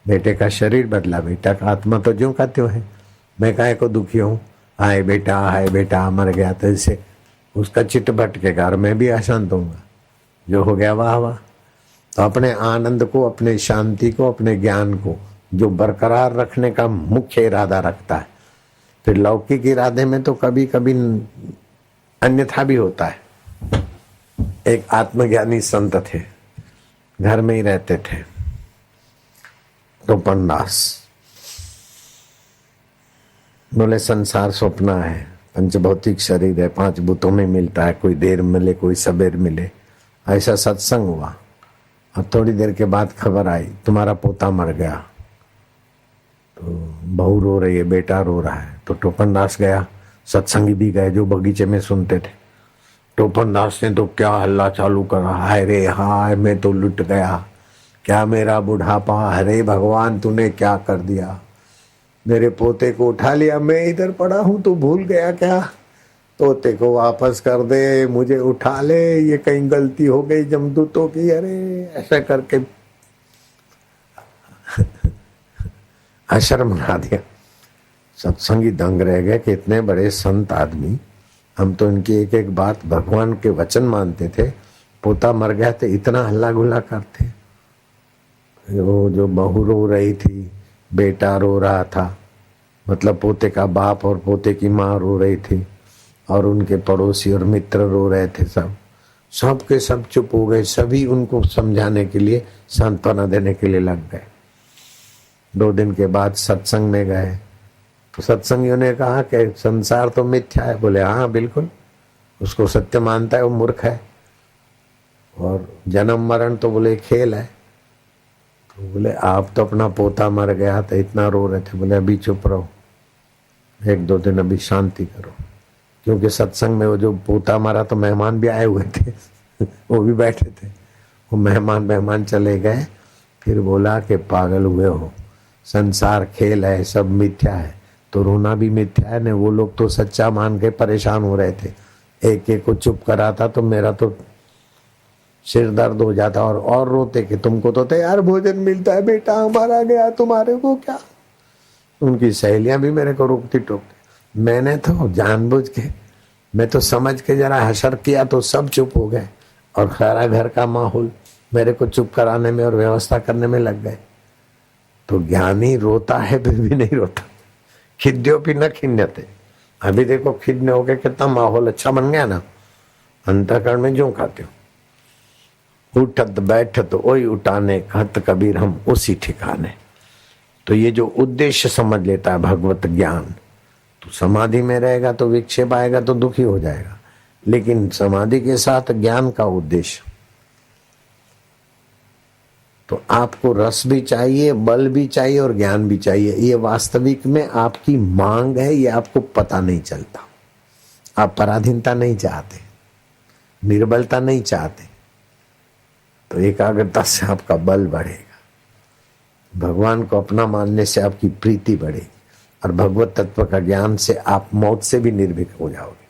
बेटे का शरीर बदला, बेटा का आत्मा तो ज्यों का त्यों है। मैं काहे को दुखी हूँ, हाय बेटा मर गया, तो इससे उसका चित्त भटकेगा और मैं भी अशांत होऊंगा। जो हो गया वाह वाह। तो अपने आनंद को, अपने शांति को, अपने ज्ञान को जो बरकरार रखने का मुख्य इरादा रखता है। फिर लौकिक इरादे में तो कभी कभी अन्यथा भी होता है। एक आत्मज्ञानी संत थे, घर में ही रहते थे, टोपन दास। बोले संसार स्वप्न है, पंचभौतिक शरीर है, 5 भूतों में मिलता है, कोई देर मिले कोई सबेर मिले। ऐसा सत्संग हुआ और थोड़ी देर के बाद खबर आई तुम्हारा पोता मर गया। तो बहू रो रही है, बेटा रो रहा है। तो टोपन दास गया, सत्संगी भी गए जो बगीचे में सुनते थे। टोपन दास ने तो क्या हल्ला चालू करा, हाय रे हाय मैं तो लुट गया, क्या मेरा बुढ़ापा, हरे भगवान तूने क्या कर दिया, मेरे पोते को उठा लिया, मैं इधर पड़ा हूं तो भूल गया क्या, पोते को वापस कर दे, मुझे उठा ले, ये कहीं गलती हो गई जमदूतों की, अरे ऐसा करके अशर्म बना दिया। सत्संगी दंग रह गए कि इतने बड़े संत आदमी, हम तो इनकी एक एक बात भगवान के वचन मानते थे, पोता मर गया तो इतना हल्ला गुल्ला करते। वो जो बहू रो रही थी, बेटा रो रहा था, मतलब पोते का बाप और पोते की माँ रो रही थी, और उनके पड़ोसी और मित्र रो रहे थे। सब के सब चुप हो गए। सभी उनको समझाने के लिए, सांत्वना देने के लिए लग गए। 2 दिन के बाद सत्संग में गए तो सत्संगियों ने कहा कि संसार तो मिथ्या है। बोले हाँ बिल्कुल, उसको सत्य मानता है वो मूर्ख है, और जन्म मरण तो बोले खेल है। तो बोले आप तो अपना पोता मर गया तो इतना रो रहे थे। बोले अभी चुप रहो, 1-2 दिन अभी शांति करो। क्योंकि सत्संग में वो जो पोता मरा तो मेहमान भी आए हुए थे वो भी बैठे थे। वो मेहमान चले गए। फिर बोला कि पागल हुए हो, संसार खेल है, सब मिथ्या है, तो रोना भी मिथ्या है। ने वो लोग तो सच्चा मान के परेशान हो रहे थे। एक एक को चुप कराता तो मेरा तो सिर दर्द हो जाता और रोते कि तुमको तो तैयार भोजन मिलता है, बेटा हमारा गया, तुम्हारे को क्या। उनकी सहेलियां भी मेरे को रोकती टोकती। मैंने तो जानबूझ के, मैं तो समझ के जरा हशर किया तो सब चुप हो गए और सारा घर का माहौल मेरे को चुप कराने में और व्यवस्था करने में लग गए। तो ज्ञानी रोता है फिर भी नहीं रोता। खिद्यो भी न खिन्नते। अभी देखो खिन्ने हो गए, कितना माहौल अच्छा बन गया ना। अंतःकरण में जो खाते हो, उठत बैठत ओई उठाने, कहत कबीर हम उसी ठिकाने। तो ये जो उद्देश्य समझ लेता है भगवत ज्ञान, तो समाधि में रहेगा तो विक्षेप आएगा तो दुखी हो जाएगा। लेकिन समाधि के साथ ज्ञान का उद्देश्य, तो आपको रस भी चाहिए, बल भी चाहिए और ज्ञान भी चाहिए। ये वास्तविक में आपकी मांग है, ये आपको पता नहीं चलता। आप पराधीनता नहीं चाहते, निर्बलता नहीं चाहते, तो एकाग्रता से आपका बल बढ़ेगा। भगवान को अपना मानने से आपकी प्रीति बढ़ेगी और भगवत तत्व का ज्ञान से आप मौत से भी निर्भीक हो जाओगे।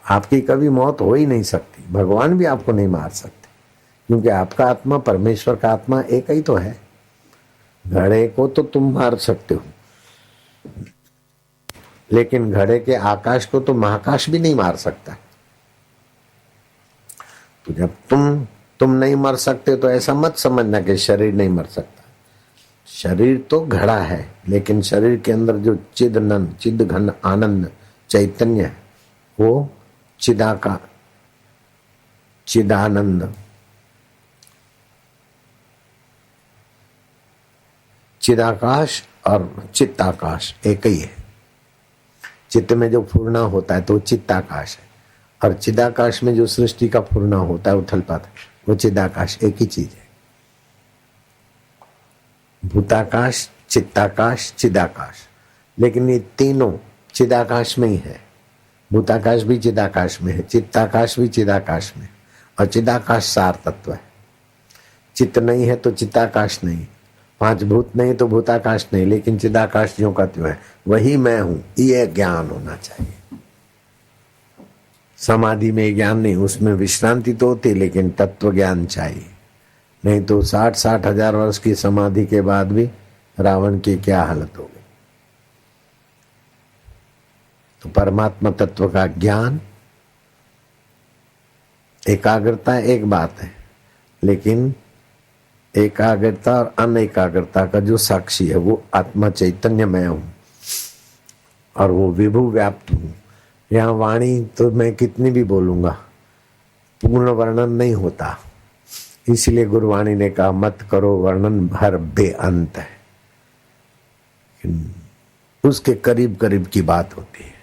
आपकी कभी मौत हो ही नहीं सकती, भगवान भी आपको नहीं मार सकते, क्योंकि आपका आत्मा परमेश्वर का आत्मा एक ही तो है। घड़े को तो तुम मार सकते हो, लेकिन घड़े के आकाश को तो महाकाश भी नहीं मार सकता। तो जब तुम नहीं मर सकते तो ऐसा मत समझना कि शरीर नहीं मर सकता। शरीर तो घड़ा है, लेकिन शरीर के अंदर जो चिद घन आनंद चैतन्य है, वो चिदानंद चिदाकाश और चित्ताकाश एक ही है। चित्त में जो फूरना होता है तो चित्ताकाश है, और चिदाकाश में जो सृष्टि का फूरना होता है उथल पाता है, वो चिदाकाश एक ही चीज है। भूताकाश, चित्ताकाश, चिदाकाश, लेकिन ये तीनों चिदाकाश में ही है। भूताकाश भी चिदाकाश में है, चित्ताकाश भी चिदाकाश में, और चिदाकाश सार तत्व है। चित्त नहीं है तो चित्ताकाश नहीं, 5 भूत नहीं तो भूताकाश नहीं, लेकिन चिदाकाश ज्यों का त्यों है। वही मैं हूं, ये ज्ञान होना चाहिए। समाधि में ज्ञान नहीं, उसमें विश्रांति तो होती, लेकिन तत्व ज्ञान चाहिए। नहीं तो 60-60 हजार वर्ष की समाधि के बाद भी रावण की क्या हालत हो गई। तो परमात्मा तत्व का ज्ञान, एकाग्रता एक बात है, लेकिन एकाग्रता और अनेकाग्रता का जो साक्षी है वो आत्मा चैतन्य मैं हूं, और वो विभु व्याप्त हूं। यहाँ वाणी तो मैं कितनी भी बोलूंगा, पूर्ण वर्णन नहीं होता। इसलिए गुरुवाणी ने कहा मत करो वर्णन, भर बेअंत है। उसके करीब करीब की बात होती है।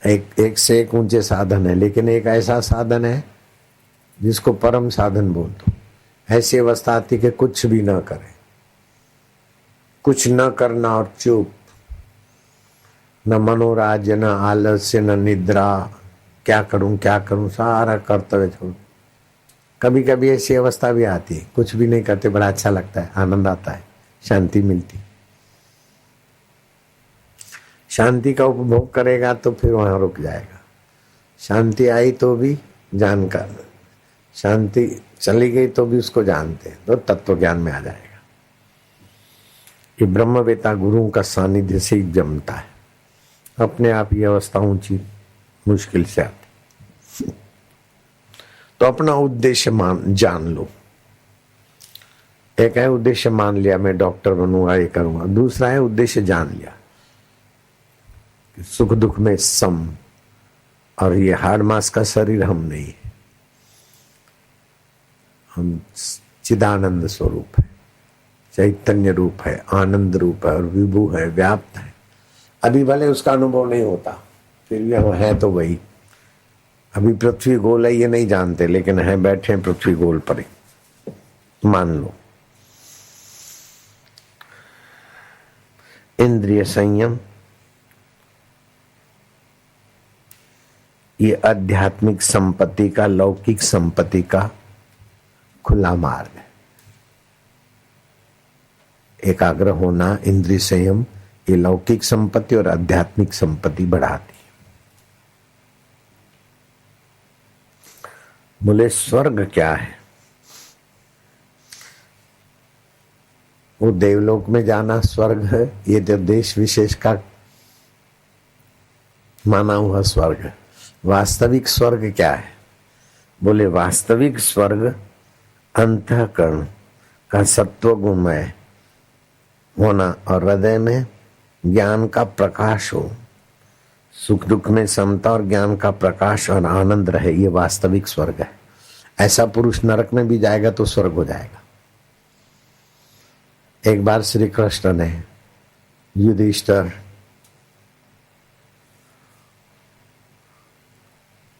एक से एक ऊंचे साधन है, लेकिन एक ऐसा साधन है जिसको परम साधन बोल दो। ऐसी अवस्था आती कि कुछ भी ना करे, कुछ न करना और चुप, न मनोराज्य, न आलस्य, न निद्रा। क्या करूं, सारा कर्तव्य छोड़। कभी कभी ऐसी अवस्था भी आती है, कुछ भी नहीं करते, बड़ा अच्छा लगता है, आनंद आता है, शांति मिलती। शांति का उपभोग करेगा तो फिर वहां रुक जाएगा। शांति आई तो भी जानकर, शांति चली गई तो भी उसको जानते हैं, तो तत्व ज्ञान में आ जाएगा। ये ब्रह्मवेता गुरुओं का सानिध्य से ही जमता है। अपने आप ये अवस्था ऊंची मुश्किल से आती। तो अपना उद्देश्य जान लो। एक है उद्देश्य मान लिया मैं डॉक्टर बनूंगा, ये करूंगा। दूसरा है उद्देश्य जान लिया कि सुख दुख में सम, और ये हाड़ मास का शरीर हम नहीं है, हम चिदानंद स्वरूप है, चैतन्य रूप है, आनंद रूप है, और विभु है, व्याप्त है। अभी भले उसका अनुभव नहीं होता, फिर भी हम है तो वही। अभी पृथ्वी गोल है ये नहीं जानते, लेकिन है बैठे हैं पृथ्वी गोल पर ही, मान लो। इंद्रिय संयम ये आध्यात्मिक संपत्ति का, लौकिक संपत्ति का खुला मार्ग है। एकाग्र होना, इंद्रिय संयम, ये लौकिक संपत्ति और आध्यात्मिक संपत्ति बढ़ाती है। बोले स्वर्ग क्या है? वो देवलोक में जाना स्वर्ग है, ये तो देश विशेष का माना हुआ स्वर्ग है। वास्तविक स्वर्ग क्या है? बोले वास्तविक स्वर्ग अंतःकरण का सत्व गुणमय होना और हृदय में ज्ञान का प्रकाश हो, सुख दुख में समता और ज्ञान का प्रकाश और आनंद रहे, ये वास्तविक स्वर्ग है। ऐसा पुरुष नरक में भी जाएगा तो स्वर्ग हो जाएगा। एक बार श्री कृष्ण ने युधिष्ठिर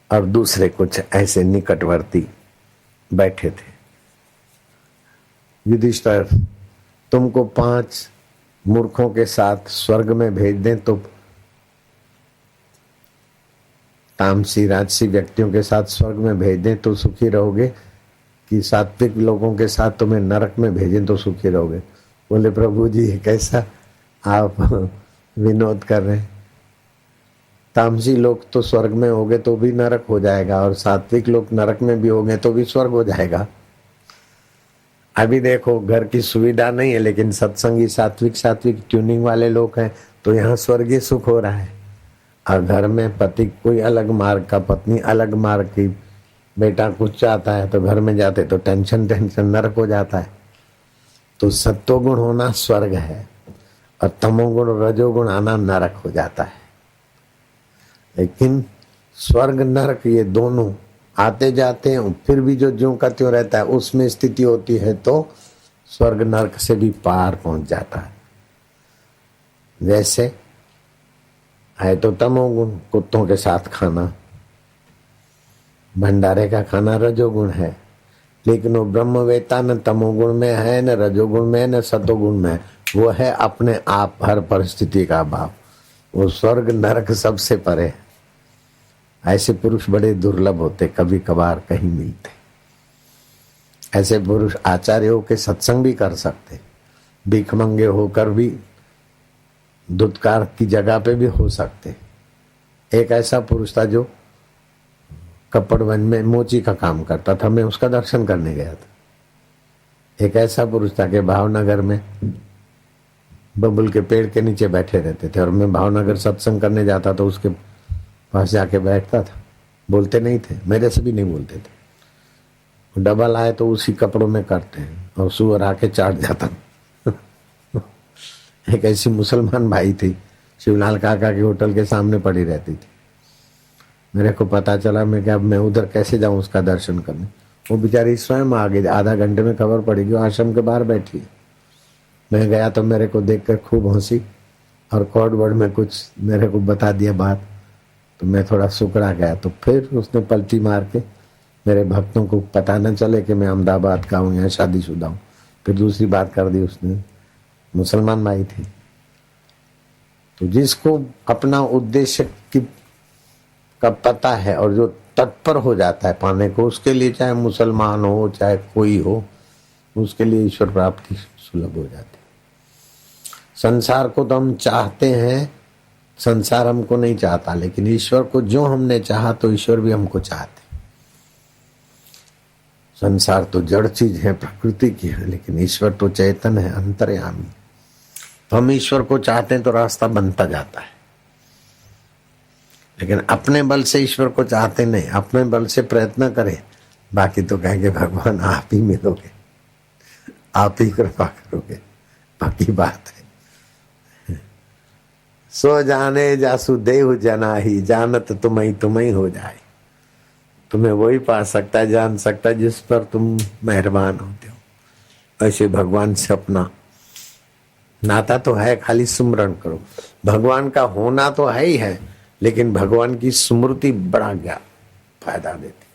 और दूसरे कुछ ऐसे निकटवर्ती बैठे थे। युधिष्ठिर, तुमको 5 मूर्खों के साथ स्वर्ग में भेज दें तो तामसी राजसी व्यक्तियों के साथ स्वर्ग में भेज दें तो सुखी रहोगे, कि सात्विक लोगों के साथ तुम्हें नरक में भेजें तो सुखी रहोगे? बोले प्रभु जी ये कैसा आप विनोद कर रहे हैं? तामसी लोग तो स्वर्ग में होगे तो भी नरक हो जाएगा, और सात्विक लोग नरक में भी होंगे तो भी स्वर्ग हो जाएगा। अभी देखो घर की सुविधा नहीं है, लेकिन सत्संगी सात्विक ट्यूनिंग वाले लोग हैं तो यहाँ स्वर्गीय सुख हो रहा है। और घर में पति कोई अलग मार्ग का, पत्नी अलग मार्ग की, बेटा कुछ चाहता है तो घर में जाते तो टेंशन नरक हो जाता है। तो सत्वगुण होना स्वर्ग है और तमोगुण रजोगुण आना नरक हो जाता है। लेकिन स्वर्ग नरक ये दोनों आते जाते हैं, फिर भी जो ज्यों का त्यों रहता है उसमें स्थिति होती है तो स्वर्ग नरक से भी पार पहुंच जाता है। जैसे है तो तमोगुण, कुत्तों के साथ खाना, भंडारे का खाना रजोगुण है, लेकिन वो ब्रह्मवेता न तमोगुण में है न रजोगुण में न सतोगुण में, वो है अपने आप हर परिस्थिति का बाप। वो स्वर्ग नरक सबसे परे। ऐसे पुरुष बड़े दुर्लभ होते, कभी कभार कहीं मिलते। ऐसे पुरुष आचार्य होकर सत्संग भी कर सकते, भिखमंगे होकर भी दुत्कार की जगह पे भी हो सकते। एक ऐसा पुरुष था जो कपड़वन में मोची का काम करता था, मैं उसका दर्शन करने गया था। एक ऐसा पुरुष था कि भावनगर में बबुल के पेड़ के नीचे बैठे रहते थे, और मैं भावनगर सत्संग करने जाता तो उसके पास जाके बैठता था। बोलते नहीं थे, मेरे से भी नहीं बोलते थे। डबल आए तो उसी कपड़ों में करते हैं और सुअर आके चाट जाता। एक ऐसी मुसलमान भाई थी, शिवलाल काका के होटल के सामने पड़ी रहती थी। मेरे को पता चला, मैं क्या अब मैं उधर कैसे जाऊं उसका दर्शन करने। वो बेचारी स्वयं आ गई, आधा घंटे में खबर पड़ी कि आश्रम के बाहर बैठी है। मैं गया तो मेरे को देखकर खूब हंसी और कोड वर्ड में कुछ मेरे को बता दिया बात, तो मैं थोड़ा सुकड़ा गया। तो फिर उसने पलटी मार के, मेरे भक्तों को पता न चले कि मैं अहमदाबाद का हूँ, यहाँ शादीशुदा हूँ, फिर दूसरी बात कर दी उसने। मुसलमान भाई थी। तो जिसको अपना उद्देश्य की का पता है और जो तत्पर हो जाता है पाने को, उसके लिए चाहे मुसलमान हो चाहे कोई हो, उसके लिए ईश्वर प्राप्ति सुलभ हो जाती है। संसार को तो हम चाहते हैं, संसार हमको नहीं चाहता, लेकिन ईश्वर को जो हमने चाहा तो ईश्वर भी हमको चाहते। संसार तो जड़ चीज है, प्रकृति की है, लेकिन ईश्वर तो चेतन है, अंतर्यामी। तो हम ईश्वर को चाहते हैं तो रास्ता बनता जाता है, लेकिन अपने बल से ईश्वर को चाहते नहीं, अपने बल से प्रयत्न करें, बाकी तो कहेंगे भगवान आप ही मिलोगे, आप ही कृपा करोगे, बाकी बात है। सो जाने जासु देव जना ही, जानत तुम्हें हो जाए। तुम्हें वही पा सकता है, जान सकता है जिस पर तुम मेहरबान होते हो। ऐसे भगवान से अपना नाता तो है, खाली सुमरण करो। भगवान का होना तो है ही है, लेकिन भगवान की स्मृति बड़ा गया फायदा देती,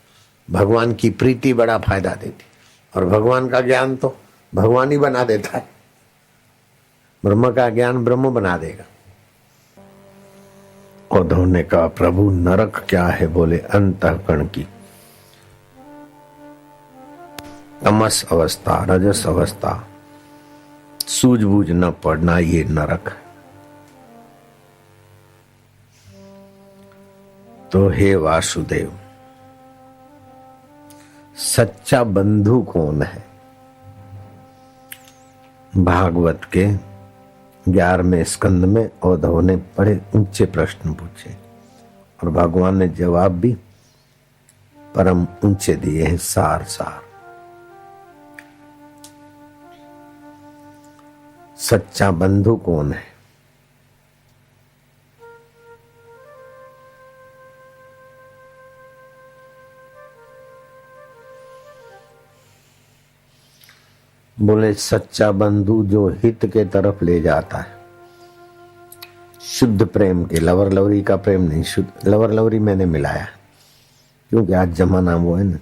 भगवान की प्रीति बड़ा फायदा देती, और भगवान का ज्ञान तो भगवान ही बना देता है। ब्रह्म का ज्ञान ब्रह्म बना देगा। उद्धव ने कहा प्रभु नरक क्या है? बोले अंतःकरण की तमस अवस्था, रजस अवस्था, सूझबूझ न पड़ना, ये नरक है। तो हे वासुदेव, सच्चा बंधु कौन है? भागवत के 11वें स्कंद में उद्धव ने बड़े ऊंचे प्रश्न पूछे और भगवान ने जवाब भी परम ऊंचे दिए हैं, सार सार। सच्चा बंधु कौन है? बोले सच्चा बंधु जो हित के तरफ ले जाता है, शुद्ध प्रेम के, लवर लवरी का प्रेम नहीं, शुद्ध लवर लवरी मैंने मिलाया क्योंकि आज जमाना वो है ना।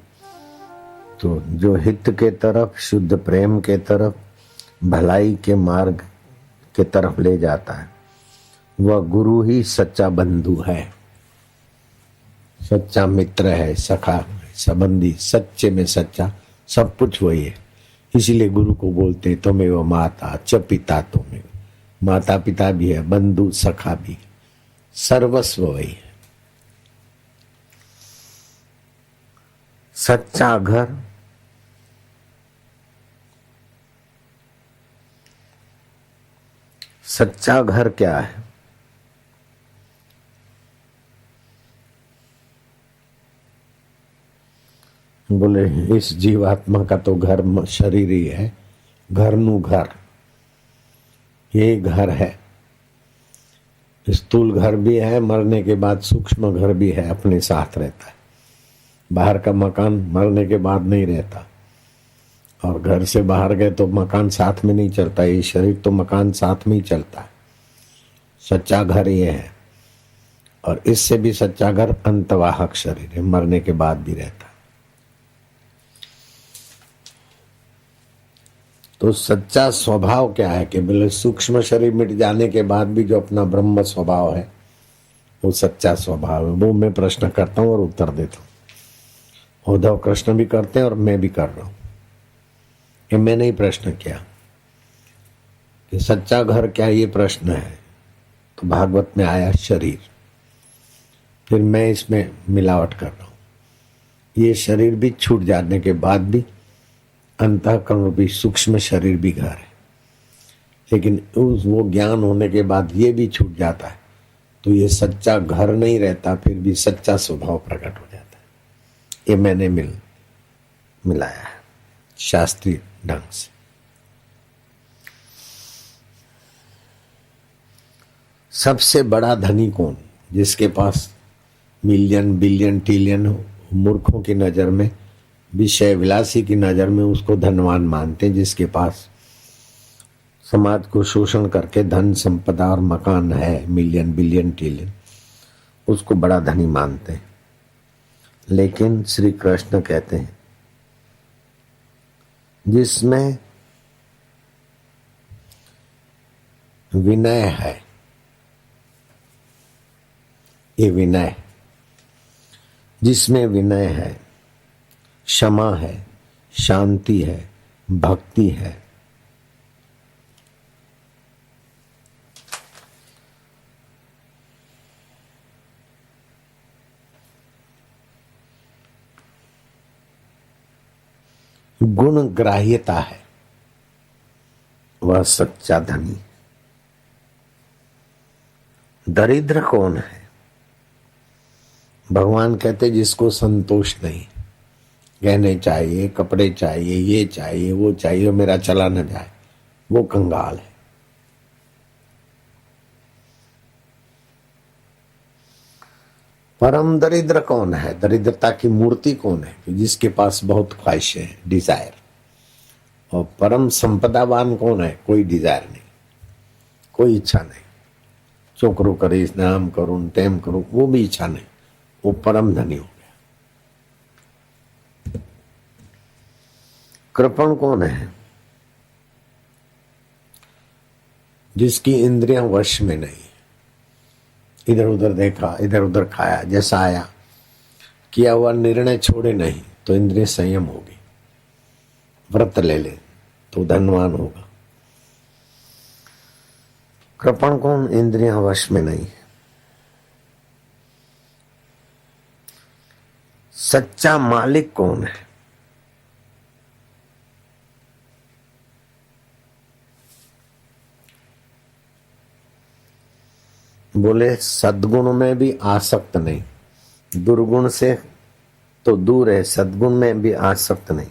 तो जो हित के तरफ, शुद्ध प्रेम के तरफ, भलाई के मार्ग के तरफ ले जाता है, वह गुरु ही सच्चा बंधु है, सच्चा मित्र है, सखा, संबंधी, सच्चे में सच्चा, सब कुछ वही है। इसीलिए गुरु को बोलते त्वमेव माता च पिता त्वमेव। माता पिता भी है, बंधु सखा भी, सर्वस्व वही है। सच्चा घर सच्चा घर क्या है? बोले इस जीवात्मा का तो घर शरीर ही है, घर नु घर, ये घर है। स्थूल घर भी है, मरने के बाद सूक्ष्म घर भी है, अपने साथ रहता है। बाहर का मकान मरने के बाद नहीं रहता, और घर से बाहर गए तो मकान साथ में नहीं चलता, ये शरीर तो मकान साथ में ही चलता है। सच्चा घर ये है, और इससे भी सच्चा घर अंतवाहक शरीर है, मरने के बाद भी रहता है। तो सच्चा स्वभाव क्या है कि बोले सूक्ष्म शरीर मिट जाने के बाद भी जो अपना ब्रह्म स्वभाव है वो सच्चा स्वभाव है। वो मैं प्रश्न करता हूँ और उत्तर देता हूँ। उद्धव कृष्ण भी करते हैं और मैं भी कर रहा हूँ। ये मैंने ही प्रश्न किया कि सच्चा घर क्या, ये प्रश्न है। तो भागवत में आया शरीर, फिर मैं इसमें मिलावट कर रहा हूँ। ये शरीर भी छूट जाने के बाद भी अंतःकरण रूपी सूक्ष्म शरीर भी घर है, लेकिन वो ज्ञान होने के बाद ये भी छूट जाता है, तो ये सच्चा घर नहीं रहता, फिर भी सच्चा स्वभाव प्रकट हो जाता है। ये मैंने मिलाया है शास्त्रीय ढंग से। सबसे बड़ा धनी कौन? जिसके पास मिलियन बिलियन ट्रिलियन हो। मूर्खों की नजर में, विषय विलासी की नजर में उसको धनवान मानते हैं। जिसके पास समाज को शोषण करके धन संपदा और मकान है, मिलियन बिलियन ट्रिलियन, उसको बड़ा धनी मानते हैं। लेकिन श्री कृष्ण कहते हैं जिसमें विनय है, ये विनय, जिसमें विनय है, क्षमा है, शांति है, भक्ति है, गुण ग्राह्यता है, वह सच्चा धनी। दरिद्र कौन है? भगवान कहते जिसको संतोष नहीं, गहने चाहिए, कपड़े चाहिए, ये चाहिए, वो चाहिए, मेरा चला न जाए, वो कंगाल है। परम दरिद्र कौन है? दरिद्रता की मूर्ति कौन है? जिसके पास बहुत ख्वाहिशें हैं, डिजायर। और परम संपदावान कौन है? कोई डिजायर नहीं, कोई इच्छा नहीं। छोकरो करीस, नाम करूं, टेम करूं, वो भी इच्छा नहीं, वो परम धनी हो गया। कृपण कौन है? जिसकी इंद्रियां वश में नहीं, इधर उधर देखा, इधर उधर खाया, जैसा आया किया हुआ निर्णय छोड़े नहीं तो इंद्रिय संयम होगी। व्रत ले ले तो धनवान होगा। कृपण कौन? इंद्रियां वश में नहीं। सच्चा मालिक कौन है? बोले सद्गुण में भी आसक्त नहीं, दुर्गुण से तो दूर है, सद्गुण में भी आसक्त नहीं।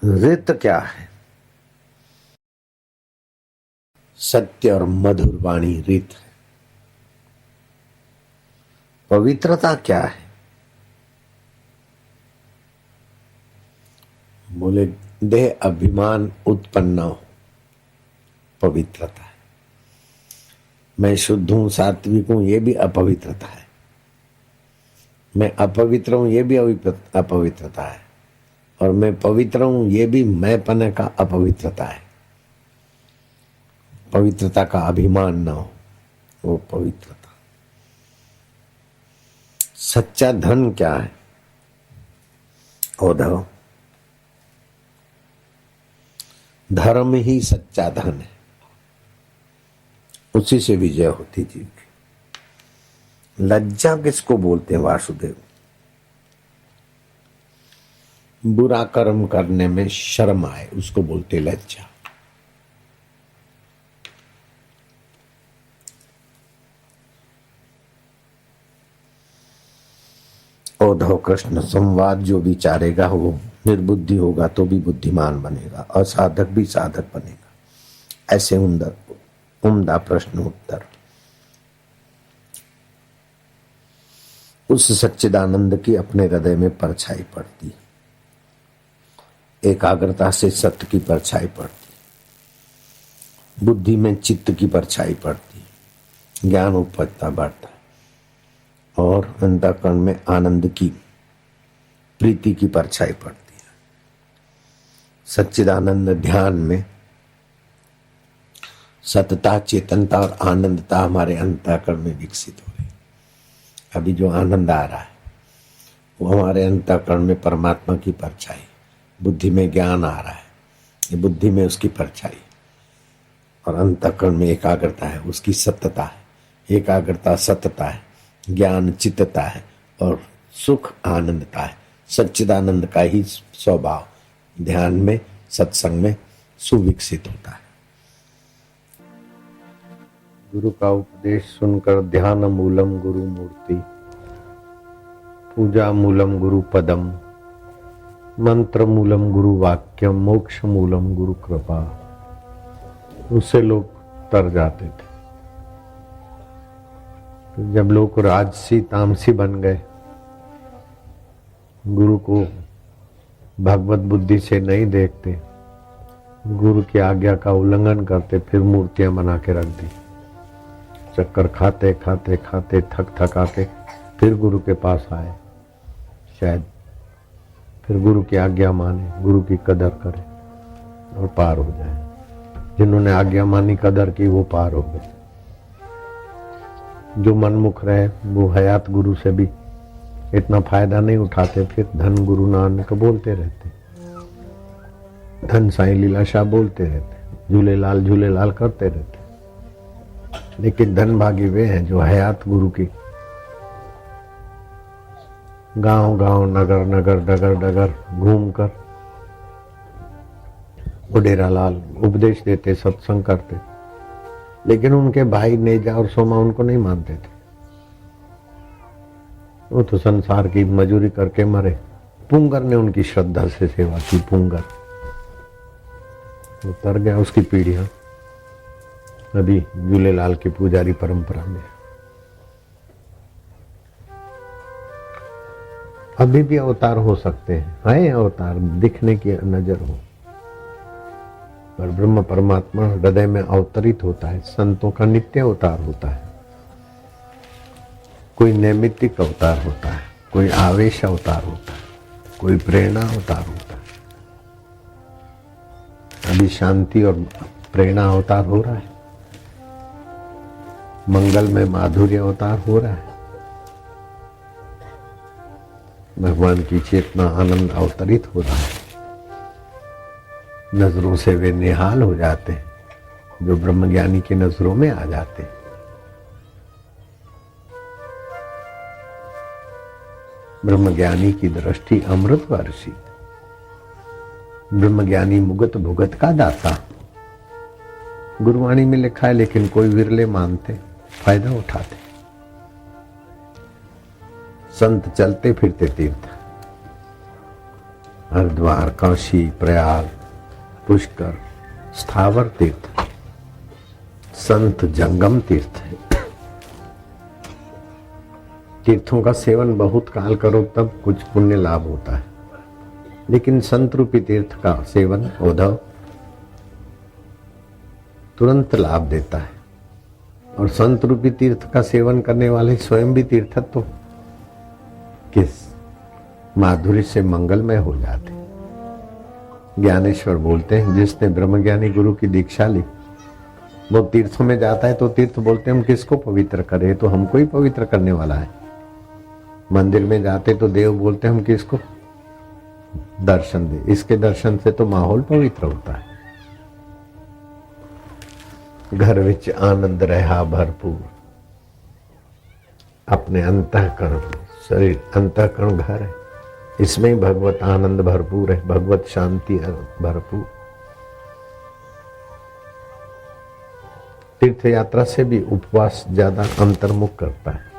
रित क्या है? सत्य और मधुर वाणी रित है। पवित्रता क्या है? बोले देह अभिमान उत्पन्न हो, पवित्रता है। मैं शुद्ध हूं, सात्विक हूं, ये भी अपवित्रता है। मैं अपवित्र हूं, ये भी अपवित्रता है। और मैं पवित्र हूं, ये भी मैं पने का अपवित्रता है। पवित्रता का अभिमान न हो, वो पवित्रता। सच्चा धन क्या है? उद्धव, धर्म ही सच्चा धन है, उसी से विजय होती जीव की। लज्जा किसको बोलते हैं वासुदेव? बुरा कर्म करने में शर्म आए उसको बोलते लज्जा। उद्धव कृष्ण संवाद जो विचारेगा वो निर्बुद्धि होगा तो भी बुद्धिमान बनेगा, असाधक भी साधक बनेगा। ऐसे उम्दा प्रश्न उत्तर। उस सच्चिदानंद की अपने हृदय में परछाई पड़ती, एकाग्रता से सत्य की परछाई पड़ती, बुद्धि में चित्त की परछाई पड़ती, ज्ञान उपजता बढ़ता और अंतःकरण में आनंद की प्रीति की परछाई पड़ती है। सच्चिदानंद ध्यान में सतता, चेतनता और आनंदता हमारे अंतःकरण में विकसित हो रही। अभी जो आनंद आ रहा है वो हमारे अंतःकरण में परमात्मा की परछाई, बुद्धि में ज्ञान आ रहा है, ये बुद्धि में उसकी परछाई, और अंतःकरण में एकाग्रता है, उसकी सत्यता है। एकाग्रता सत्यता है, ज्ञान चित्तता है और सुख आनंदता है। सच्चिदानंद का ही स्वभाव ध्यान में, सत्संग में सुविकसित होता है। गुरु का उपदेश सुनकर ध्यान मूलम गुरु मूर्ति, पूजा मूलम गुरु पदम, मंत्र मूलम गुरु वाक्यम, मोक्ष मूलम गुरु कृपा। उससे लोग तर जाते थे। जब लोग राजसी तामसी बन गए, गुरु को भगवत बुद्धि से नहीं देखते, गुरु की आज्ञा का उल्लंघन करते, फिर मूर्तियां बना के रख दी। चक्कर खाते खाते खाते थक थक आके फिर गुरु के पास आए, शायद फिर गुरु की आज्ञा माने, गुरु की कदर करे और पार हो जाए। जिन्होंने आज्ञा मानी, कदर की, वो पार हो गए। जो मनमुख रहे वो हयात गुरु से भी इतना फायदा नहीं उठाते, फिर धन गुरु नानक बोलते रहते, धन साईं लीलाशाह बोलते रहते, झूलेलाल झूलेलाल करते रहते। लेकिन धन भागी वे हैं जो हयात गुरु की गांव गांव नगर नगर डगर डगर घूमकर उडेरा लाल उपदेश देते, सत्संग करते, लेकिन उनके भाई नेजा और सोमा उनको नहीं मानते थे। वो तो संसार की मजूरी करके मरे। पुंगर ने उनकी श्रद्धा से सेवा की। पुंगर उतर गया, उसकी पीढ़ियां अभी झूलेलाल की पुजारी परंपरा में। अभी भी अवतार हो सकते हैं अवतार, दिखने की नजर हो, पर ब्रह्म परमात्मा हृदय में अवतरित होता है। संतों का नित्य अवतार होता है। कोई नैमित्तिक अवतार होता है, कोई आवेश अवतार होता है, कोई प्रेरणा अवतार होता है। अभी शांति और प्रेरणा अवतार हो रहा है, मंगल में माधुर्य अवतार हो रहा है, भगवान की चेतना आनंद अवतरित हो रहा है। नजरों से वे निहाल हो जाते हैं जो ब्रह्मज्ञानी की नजरों में आ जाते हैं। ब्रह्मज्ञानी की दृष्टि अमृत वर्षी, ब्रह्मज्ञानी मुगत भुगत का दाता। गुरुवाणी में लिखा है, लेकिन कोई विरले मानते, फायदा उठाते। संत चलते फिरते तीर्थ, हरिद्वार, काशी, प्रयाग, पुष्कर स्थावर तीर्थ, संत जंगम तीर्थ है। तीर्थों का सेवन बहुत काल करो तब कुछ पुण्य लाभ होता है, लेकिन संत रूपी तीर्थ का सेवन उद्धव तुरंत लाभ देता है। और संत रूपी तीर्थ का सेवन करने वाले स्वयं भी तीर्थत्व किस माधुर्य से मंगलमय हो जाते। ज्ञानेश्वर बोलते हैं, जिसने ब्रह्मज्ञानी गुरु की दीक्षा ली वो तीर्थों में जाता है तो तीर्थ बोलते हैं हम किसको पवित्र करें, तो हमको ही पवित्र करने वाला है। मंदिर में जाते तो देव बोलते हैं हम किसको दर्शन दे, इसके दर्शन से तो माहौल पवित्र होता है। घर विच आनंद रहा भरपूर, अपने अंतःकरण, शरीर अंतःकरण घर है, इसमें ही भगवत आनंद भरपूर है, भगवत शांति भरपूर। तीर्थ यात्रा से भी उपवास ज्यादा अंतर्मुख करता है।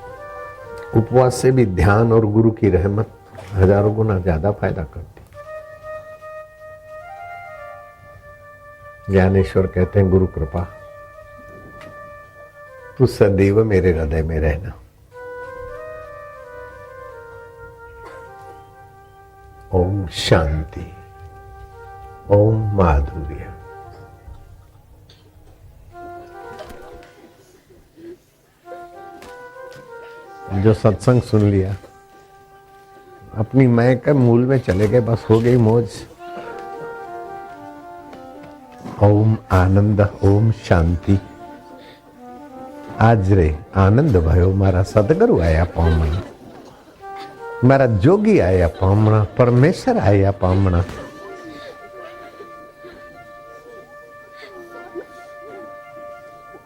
उपवास से भी ध्यान और गुरु की रहमत हजारों गुना ज्यादा फायदा करती। ज्ञानेश्वर कहते हैं, गुरु कृपा तू सदैव मेरे हृदय में रहना। ओम शांति, ओम माधुर्य। जो सत्संग सुन लिया अपनी मैं के मूल में चले गए, बस हो गई मौज। ओम आनंद, ओम शांति। आज रे आनंद भयो, मारा सदगुरु आया पामणा, मारा जोगी आया पामणा, परमेश्वर आया पामणा।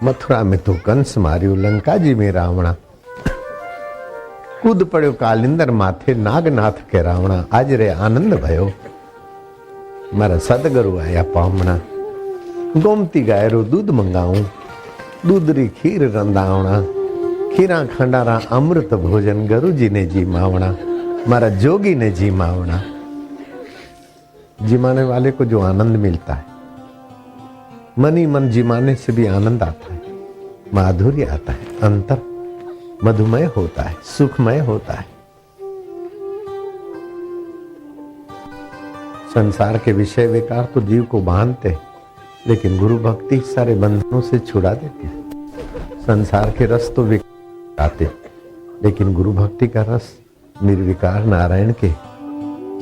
मथुरा में तो कंस मारियो, लंका जी में रावणा, कूद पड़ो कालिंदर माथे, नागनाथ के रावणा। आज रे आनंद भयो, मारा सदगुरु आया पामणा। गोमती गाय रो दूध मंगाऊं, दूधरी खीर रंधावणा, खीरा खंडारा अमृत भोजन, गुरु जी ने जी मावणा, मारा जोगी ने जी मावणा। जिमाने वाले को जो आनंद मिलता है, मन ही मन जिमाने से भी आनंद आता है, माधुर्य आता है, अंतर मधुमय होता है, सुखमय होता है। संसार के विषय विकार तो जीव को बांधते, लेकिन गुरु भक्ति सारे बंधनों से छुड़ा देती है। संसार के रस तो विकार आते, लेकिन गुरु भक्ति का रस निर्विकार नारायण के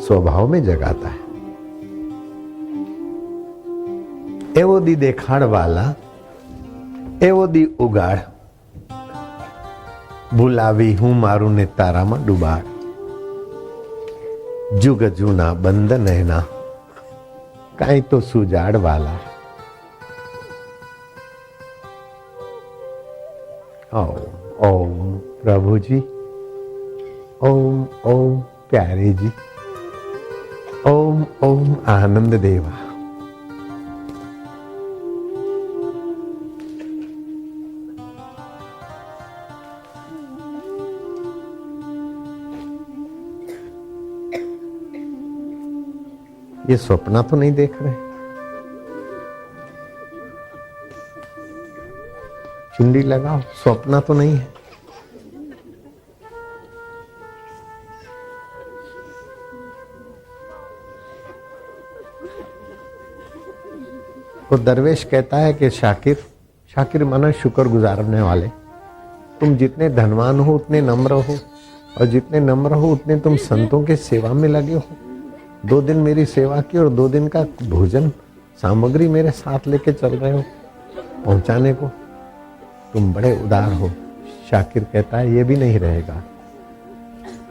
स्वभाव में जगाता है। एवो दी देखाड़ वाला, एवो दी उगाड़, बुलावी हूं मारू ने तारा में डुबाड़। जुग जूना बंधन है ना, काई तो सुजाड़ वाला। ओम ओम प्रभु जी, ओम ओम प्यारे जी, ओम ओम आनंद देवा। ये सपना तो नहीं देख रहे? चुंडी लगाओ, सपना तो नहीं है। वो दरवेश कहता है कि शाकिर, शाकिर माना शुक्र गुजारने वाले, तुम जितने धनवान हो उतने नम्र हो, और जितने नम्र हो उतने तुम संतों के सेवा में लगे हो। 2 दिन मेरी सेवा की और 2 दिन का भोजन सामग्री मेरे साथ लेके चल रहे हो पहुंचाने को। तुम बड़े उदार हो। शाकिर कहता है ये भी नहीं रहेगा।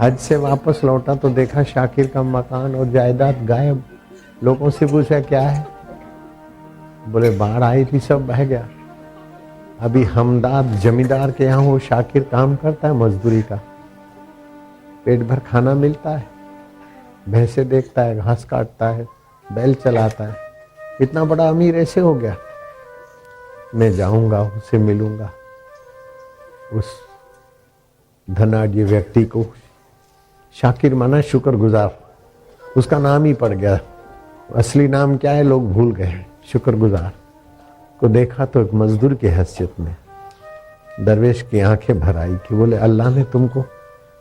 हज से वापस लौटा तो देखा शाकिर का मकान और जायदाद गायब। लोगों से पूछा क्या है, बोले बाढ़ आई थी सब बह गया। अभी हमदाद जमींदार के यहाँ वो शाकिर काम करता है मजदूरी का, पेट भर खाना मिलता है, भैंसे देखता है, घास काटता है, बैल चलाता है। इतना बड़ा अमीर ऐसे हो गया। मैं जाऊंगा, उससे मिलूंगा। उस धनाढ्य व्यक्ति को शाकिर माना शुक्रगुजार, उसका नाम ही पड़ गया। असली नाम क्या है लोग भूल गए। शुक्रगुजार को देखा तो एक मजदूर की हैसियत में दरवेश की आंखें भर आई कि बोले अल्लाह ने तुमको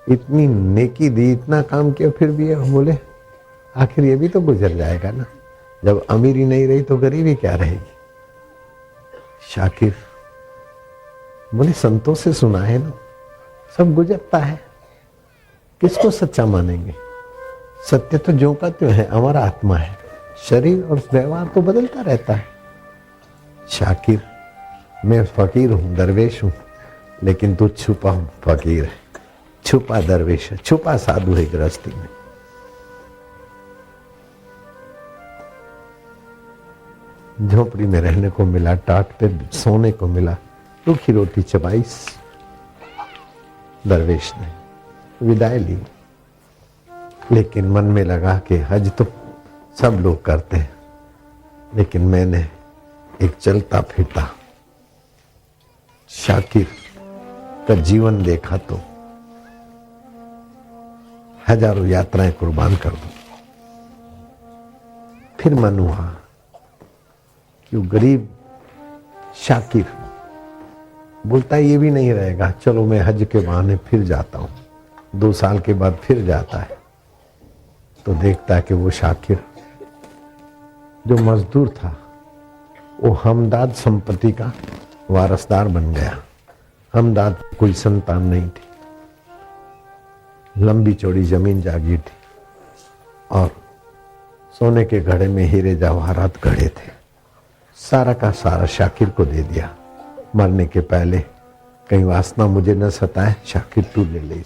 इतनी नेकी दी, इतना काम किया, फिर भी बोले आखिर ये भी तो गुजर जाएगा ना। जब अमीरी नहीं रही तो गरीबी क्या रहेगी। शाकिर बोले संतों से सुना है ना, सब गुजरता है, किसको सच्चा मानेंगे। सत्य तो ज्यों का त्यों है, हमारा आत्मा है, शरीर और व्यवहार तो बदलता रहता है। शाकिर मैं फकीर हूं, दरवेश हूं, लेकिन तू छुपा फकीर है, छुपा दरवेश है, छुपा साधु है गृहस्थी में। झोपड़ी में रहने को मिला, टाट पे सोने को मिला, रूखी रोटी चबाई। दरवेश ने विदाई ली, लेकिन मन में लगा कि हज तो सब लोग करते हैं, लेकिन मैंने एक चलता फिरता शाकिर का जीवन देखा तो हजारों यात्राएं कुर्बान कर दूं। फिर मन हुआ कि गरीब शाकिर बोलता है ये भी नहीं रहेगा, चलो मैं हज के बहाने फिर जाता हूं। 2 साल के बाद फिर जाता है तो देखता है कि वो शाकिर जो मजदूर था वो हमदाद संपत्ति का वारसदार बन गया। हमदाद की कोई संतान नहीं थी, लंबी चौड़ी जमीन जागीर थी और सोने के घड़े में हीरे जवाहरात गढ़े थे। सारा का सारा शाकिर को दे दिया। मरने के पहले कहीं वासना मुझे न सताए, शाकिर तू ले ले।